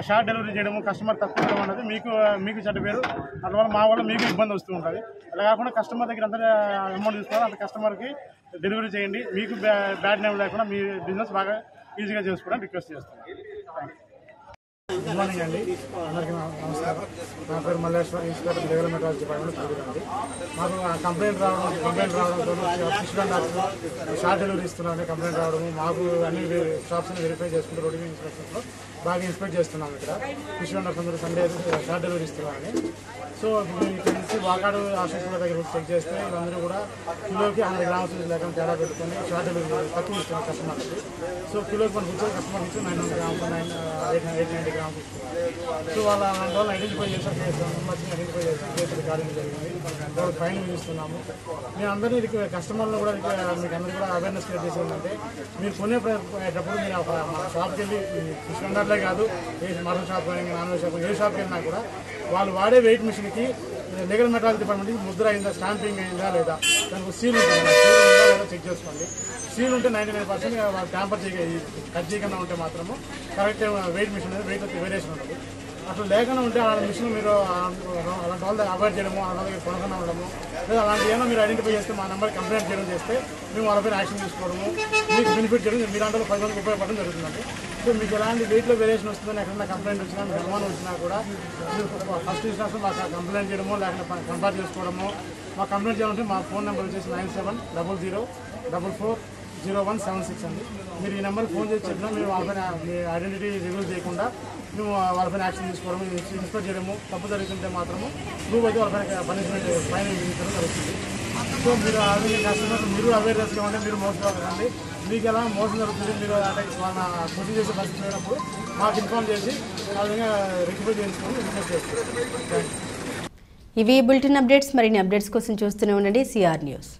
S2: షార్ట్ డెలివరీ చేయడము, కస్టమర్ తక్కువ చేయడం అనేది మీకు చెడ్డ పేరు. అందువల్ల మా వల్ల మీకు ఇబ్బంది వస్తూ ఉంటుంది. అలా కాకుండా కస్టమర్ దగ్గర అంత అమౌంట్ తీసుకోవాలి, అంత కస్టమర్కి డెలివరీ చేయండి. మీకు బ్యాడ్ నేమ్ లేకుండా మీ బిజినెస్ బాగా ఈజీగా చేసుకోవడానికి రిక్వెస్ట్ చేస్తాను. Thank you. గుడ్ మార్నింగ్ అండి, అందరికీ నమస్కారం. నా పేరు Malleshwar, inspector legal metrology department Gudur. మాకు కంప్లైంట్ రావడంతో ఫిష్ వెండర్స్ షార్ట్ డెలివరీ ఇస్తున్నారని కంప్లైంట్ రావడము, మాకు అన్ని షాప్స్ని వెరిఫై చేసుకుంటూ రొటీన్ ఇన్స్పెక్షన్స్లో బాగా ఇన్స్పెక్ట్ చేస్తున్నాము. ఇక్కడ ఫిష్ వెండర్స్ అందరూ సండే షార్ట్ డెలివరీ ఇస్తున్నారని. సో ఇక్కడ నుంచి వాకాడు ఆఫీసుల దగ్గర చెక్ చేస్తే వీళ్ళందరూ కూడా కిలోకి 100 గ్రామ్స్ లేకుండా తేడా పెట్టుకొని షార్ట్ డెలివరీ తక్కువ ఇస్తున్నారు కస్టమర్కి. సో కిలోకి మనకు వచ్చే కస్టమర్కి ఇచ్చి 900 గ్రామ్స్ 890 గ్రామ్స్ ఇస్తున్నారు. సో వాళ్ళు అలాంటి వాళ్ళు ఐడెంటిఫై చేసాం, ఐడెంటిఫై చేసాం, కేసు రికార్డింగ్ జరిగింది. వాళ్ళు ఫైన్ విధిస్తున్నాము. మేము అందరినీ కస్టమర్లు కూడా మీకు అందరికీ కూడా అవేర్నెస్ క్రియేట్ చేసి ఏంటంటే, మీరు కొనేటప్పుడు మీరు మన షాప్కి వెళ్ళి ఫిష్ వెండర్లే కాదు, ఏ మటన్ షాప్ కానీ నాన్ వెజ్ షాప్ ఏ షాప్కి వెళ్ళినా కూడా వాళ్ళు వాడే వెయిట్ మిషన్కి లీగల్ మెట్రాలజీ డిపార్ట్మెంట్కి ముద్ర అయిందా, స్టాంపింగ్ అయిందా లేదా, దానికి సీల్ ఉంటుంది, సీల్ ఉందా లేదా చెక్ చేసుకోండి. సీల్ ఉంటే 99% వాళ్ళు ట్యాంపర్ కట్ చేయకుండా ఉంటే మాత్రము కరెక్ట్ వెయిట్ మిషన్ అనేది వెయిట్ వేరియేషన్ ఉంటుంది. అట్లా లేకుండా ఉంటే అలాంటి మిషన్ మీరు అలాంటి వాళ్ళ అవాయిడ్ చేయడము, అలాంటి దగ్గర కొనకుండా ఉండడము, లేదా అలాంటి ఏమైనా మీరు ఐడెంటిఫై చేస్తే మా నెంబర్కి కంప్లైంట్ చేయడం చేస్తే మేము వాళ్ళపైన యాక్షన్ తీసుకోవడము, మీకు బెనిఫిట్ చేయడం మీ దాంట్లో 10 మందికి ఉపయోగపడడం జరుగుతుందండి. సో మీకు ఎలాంటి వెయిట్లో వేరియేషన్ వస్తుందని ఎక్కడైనా కంప్లైంట్ వచ్చినా, మీకు అనుమానం వచ్చినా కూడా మీరు ఫస్ట్ ఇన్స్టాన్స్లో మాకు కంప్లైంట్ చేయడమో లేకపోతే కంపేర్ చేసుకోవడమో, మాకు కంప్లైంట్ చేయాలంటే మా ఫోన్ నెంబర్ వచ్చేసి 9700440176 అండి. మీరు ఈ నెంబర్కి ఫోన్ చేసి చెప్పినా మేము వాళ్ళపైన మీ ఐడెంటిటీ రివీల్ చేయకుండా మేము వాళ్ళపైన యాక్షన్ తీసుకోవడము, ఇన్స్పెక్ట్ చేయడము, తప్పు జరుగుతుంటే మాత్రము ప్రూవ్ అయితే వాళ్ళపైన పనిష్మెంట్ ఫైన్ విధించడం జరుగుతుంది. సో మీరు అది కస్టమర్ మీరు అవేర్నెస్గా ఉంటే మీరు మోసపోకండి. మీకు ఎలా మోసం జరుగుతుంది, మీరు అంటే వాళ్ళ కృషి చేసే పరిస్థితి అయినప్పుడు మాకు ఇన్ఫార్మ్ చేసి ఆ విధంగా రెక్టిఫై చేసుకొని రిక్వెస్ట్ చేస్తున్నాం.
S1: ఇవి బులెటిన్ అప్డేట్స్. మరిన్ని అప్డేట్స్ కోసం చూస్తూనే ఉండండి CR న్యూస్.